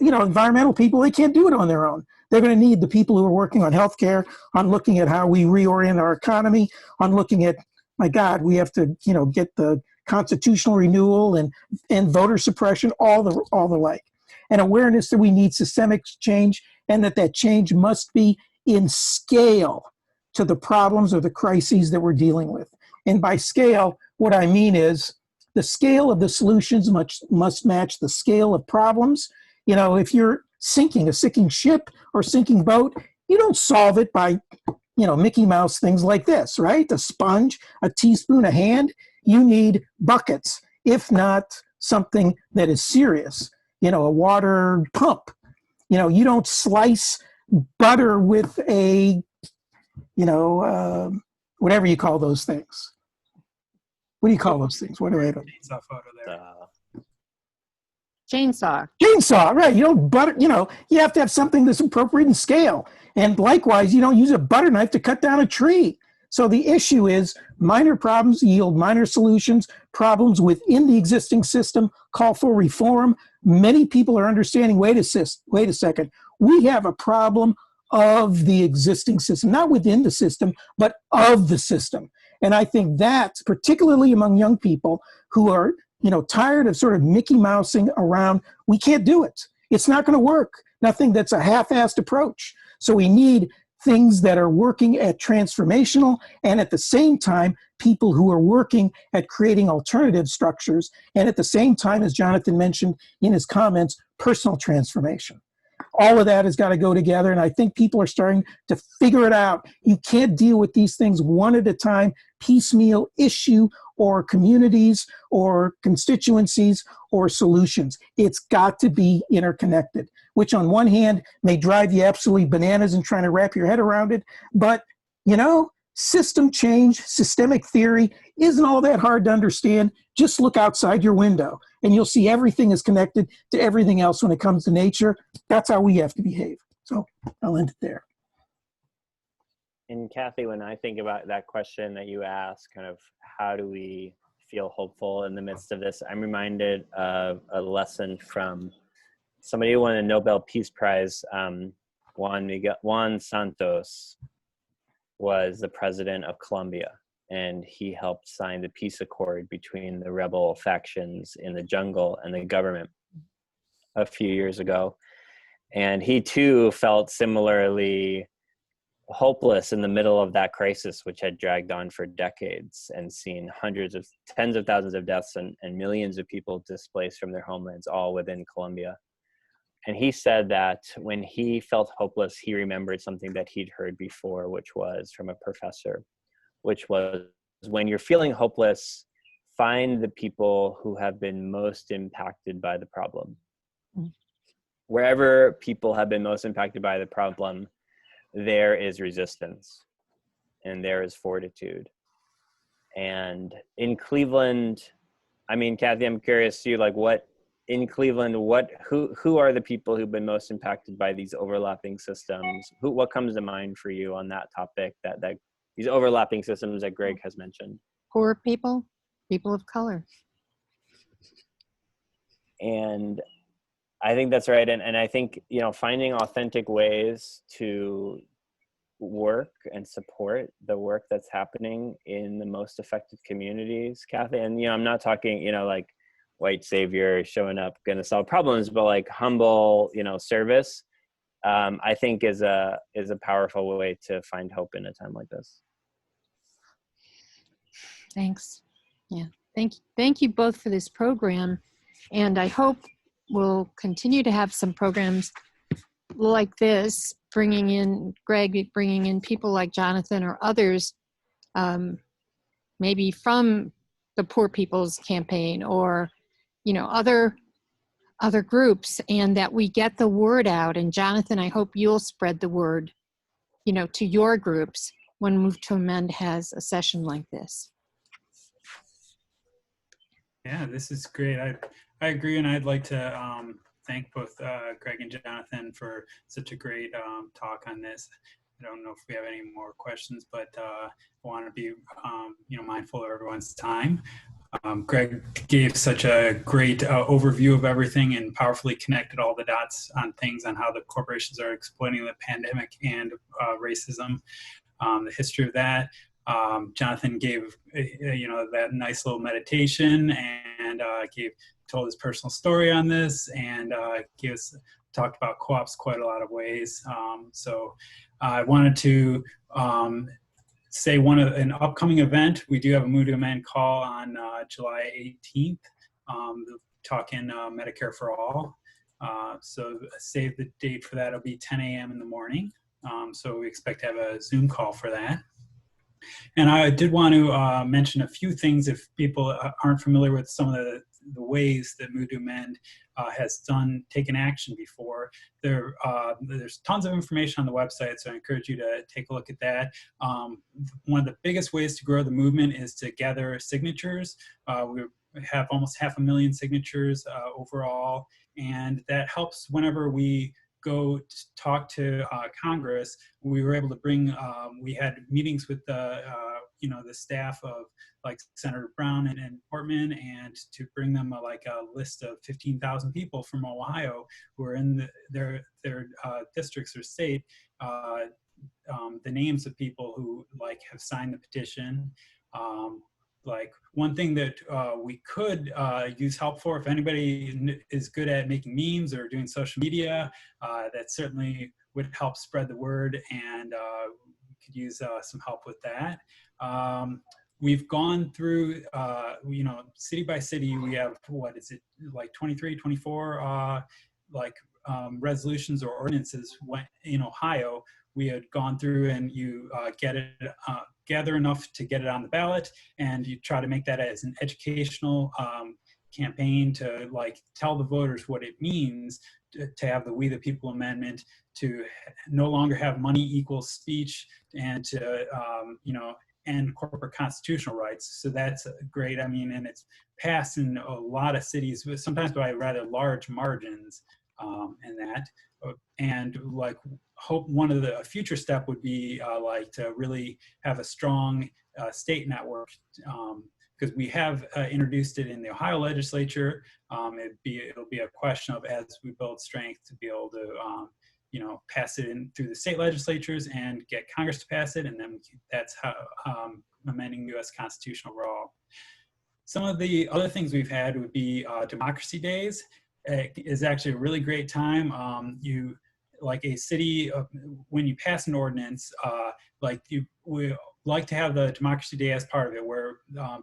you know, environmental people, they can't do it on their own. They're going to need the people who are working on healthcare, on looking at how we reorient our economy, on looking at, my God, we have to, you know, get the constitutional renewal and voter suppression, all the like. And awareness that we need systemic change, and that change must be in scale to the problems or the crises that we're dealing with. And by scale, what I mean is the scale of the solutions must match the scale of problems. You know, if you're sinking a sinking ship or sinking boat, you don't solve it by, you know, Mickey Mouse things like this, right? A sponge, a teaspoon, a hand. You need buckets, if not something that is serious, you know, a water pump. You know, you don't slice butter with a, you know, whatever you call those things. What do you call those things? What do I do? Chainsaw photo there. Chainsaw. Chainsaw, right? You don't butter, you know, you have to have something that's appropriate in scale. And likewise, you don't use a butter knife to cut down a tree. So the issue is minor problems yield minor solutions. Problems within the existing system call for reform. Many people are understanding, wait a second, we have a problem of the existing system, not within the system, but of the system. And I think that, particularly among young people who are, you know, tired of sort of Mickey Mousing around, we can't do it. It's not going to work. Nothing that's a half-assed approach. So we need things that are working at transformational, and at the same time, people who are working at creating alternative structures, and at the same time, as Jonathan mentioned in his comments, personal transformation. All of that has got to go together, and I think people are starting to figure it out. You can't deal with these things one at a time, piecemeal, issue or communities or constituencies or solutions. It's got to be interconnected, which on one hand may drive you absolutely bananas in trying to wrap your head around it. But, you know, system change, systemic theory isn't all that hard to understand. Just look outside your window and you'll see everything is connected to everything else when it comes to nature. That's how we have to behave. So I'll end it there. And Kathy, when I think about that question that you asked, kind of how do we feel hopeful in the midst of this, I'm reminded of a lesson from somebody who won a Nobel Peace Prize. Juan Santos was the president of Colombia, and he helped sign the peace accord between the rebel factions in the jungle and the government a few years ago. And he too felt similarly hopeless in the middle of that crisis, which had dragged on for decades and seen tens of thousands of deaths and millions of people displaced from their homelands, all within Colombia. And he said that when he felt hopeless, he remembered something that he'd heard before, which was from a professor, which was, when you're feeling hopeless, find the people who have been most impacted by the problem. Wherever people have been most impacted by the problem, there is resistance and there is fortitude. And in Cleveland, I mean, Kathy, I'm curious to you, like, what in Cleveland, who are the people who've been most impacted by these overlapping systems? What comes to mind for you on that topic, that these overlapping systems that Greg has mentioned? Poor people, people of color. And I think that's right. And I think, you know, finding authentic ways to work and support the work that's happening in the most affected communities, Kathy. And, you know, I'm not talking, you know, like white savior showing up, gonna solve problems, but like humble, you know, service, I think is a powerful way to find hope in a time like this. Thanks. Yeah. Thank you both for this program. And I hope we'll continue to have some programs like this, bringing in Greg, bringing in people like Jonathan or others, maybe from the Poor People's Campaign or, you know, other groups, and that we get the word out. And Jonathan, I hope you'll spread the word, you know, to your groups when Move to Amend has a session like this. Yeah, this is great. I agree, and I'd like to thank both Greg and Jonathan for such a great talk on this. I don't know if we have any more questions, but I want to be you know, mindful of everyone's time. Greg gave such a great overview of everything and powerfully connected all the dots on things on how the corporations are exploiting the pandemic and racism, the history of that. Jonathan gave, you know, that nice little meditation and told his personal story on this, and talked about co-ops quite a lot of ways. So I wanted to say an upcoming event. We do have a Move to Amend call on July 18th, talking Medicare for All. So save the date for that. It'll be 10 a.m. in the morning. So we expect to have a Zoom call for that. And I did want to mention a few things if people aren't familiar with some of the ways that Move to Amend has taken action before. There's tons of information on the website, so I encourage you to take a look at that. One of the biggest ways to grow the movement is to gather signatures. We have almost 500,000 signatures overall, and that helps whenever we go to talk to Congress. We were able to bring, we had meetings with the, you know, the staff of like Senator Brown and Portman, and to bring them like a list of 15,000 people from Ohio who are in their districts or state, the names of people who like have signed the petition. Like one thing that we could use help for, if anybody is good at making memes or doing social media, that certainly would help spread the word, and we could use some help with that. We've gone through, you know, city by city, we have, what is it, like 23, 24 resolutions or ordinances in Ohio. We had gone through, and you gather enough to get it on the ballot, and you try to make that as an educational campaign to like tell the voters what it means to have the We the People Amendment, to no longer have money equals speech, and to you know, end corporate constitutional rights. So that's great. I mean, and it's passed in a lot of cities, sometimes by rather large margins, and that. And like, hope one of the future step would be like to really have a strong state network, because we have introduced it in the Ohio legislature. It'll be a question of, as we build strength, to be able to you know, pass it in through the state legislatures and get Congress to pass it, and then that's how amending the U.S. Constitution overall. Some of the other things we've had would be democracy days. It is actually a really great time. You, like a city, when you pass an ordinance, we like to have the Democracy Day as part of it, where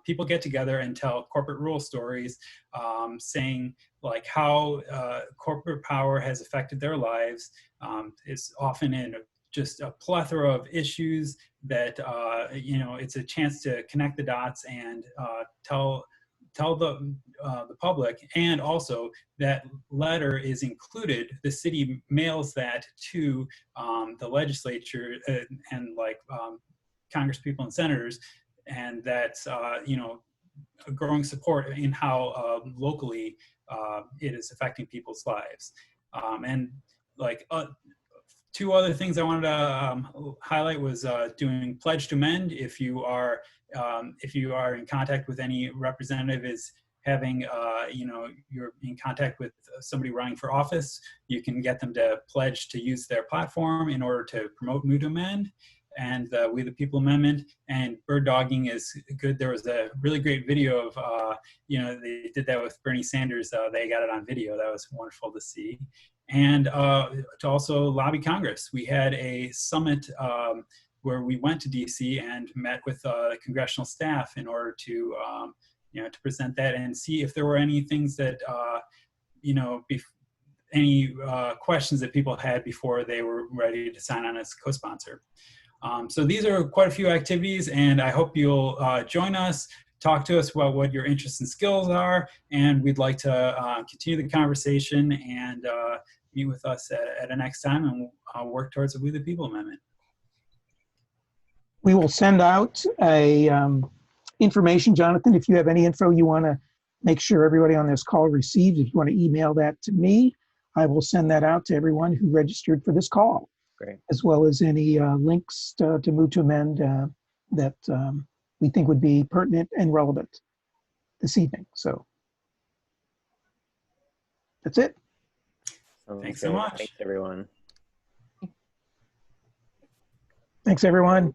people get together and tell corporate rule stories, saying like how corporate power has affected their lives. It's often in just a plethora of issues that, you know, it's a chance to connect the dots and tell the public. And also that letter is included, the city mails that to the legislature and like Congress people and senators, and that's you know, a growing support in how locally it is affecting people's lives. And like two other things I wanted to highlight was doing Pledge to Amend. If you are in contact with any representative having, you're in contact with somebody running for office, you can get them to pledge to use their platform in order to promote Move to Amend and the We the People Amendment. And bird dogging is good. There was a really great video of, they did that with Bernie Sanders. They got it on video. That was wonderful to see. And to also lobby Congress. We had a summit where we went to DC and met with the congressional staff in order to to present that and see if there were any things that, any questions that people had before they were ready to sign on as co-sponsor. So these are quite a few activities, and I hope you'll join us, talk to us about what your interests and skills are, and we'd like to continue the conversation and meet with us at a next time and work towards the We the People Amendment. We will send out a information, Jonathan, if you have any info you want to make sure everybody on this call receives. If you want to email that to me, I will send that out to everyone who registered for this call. Great. As well as any links to Move to Amend that we think would be pertinent and relevant this evening. So that's it. Thanks so much. Thanks, everyone. Thanks, everyone.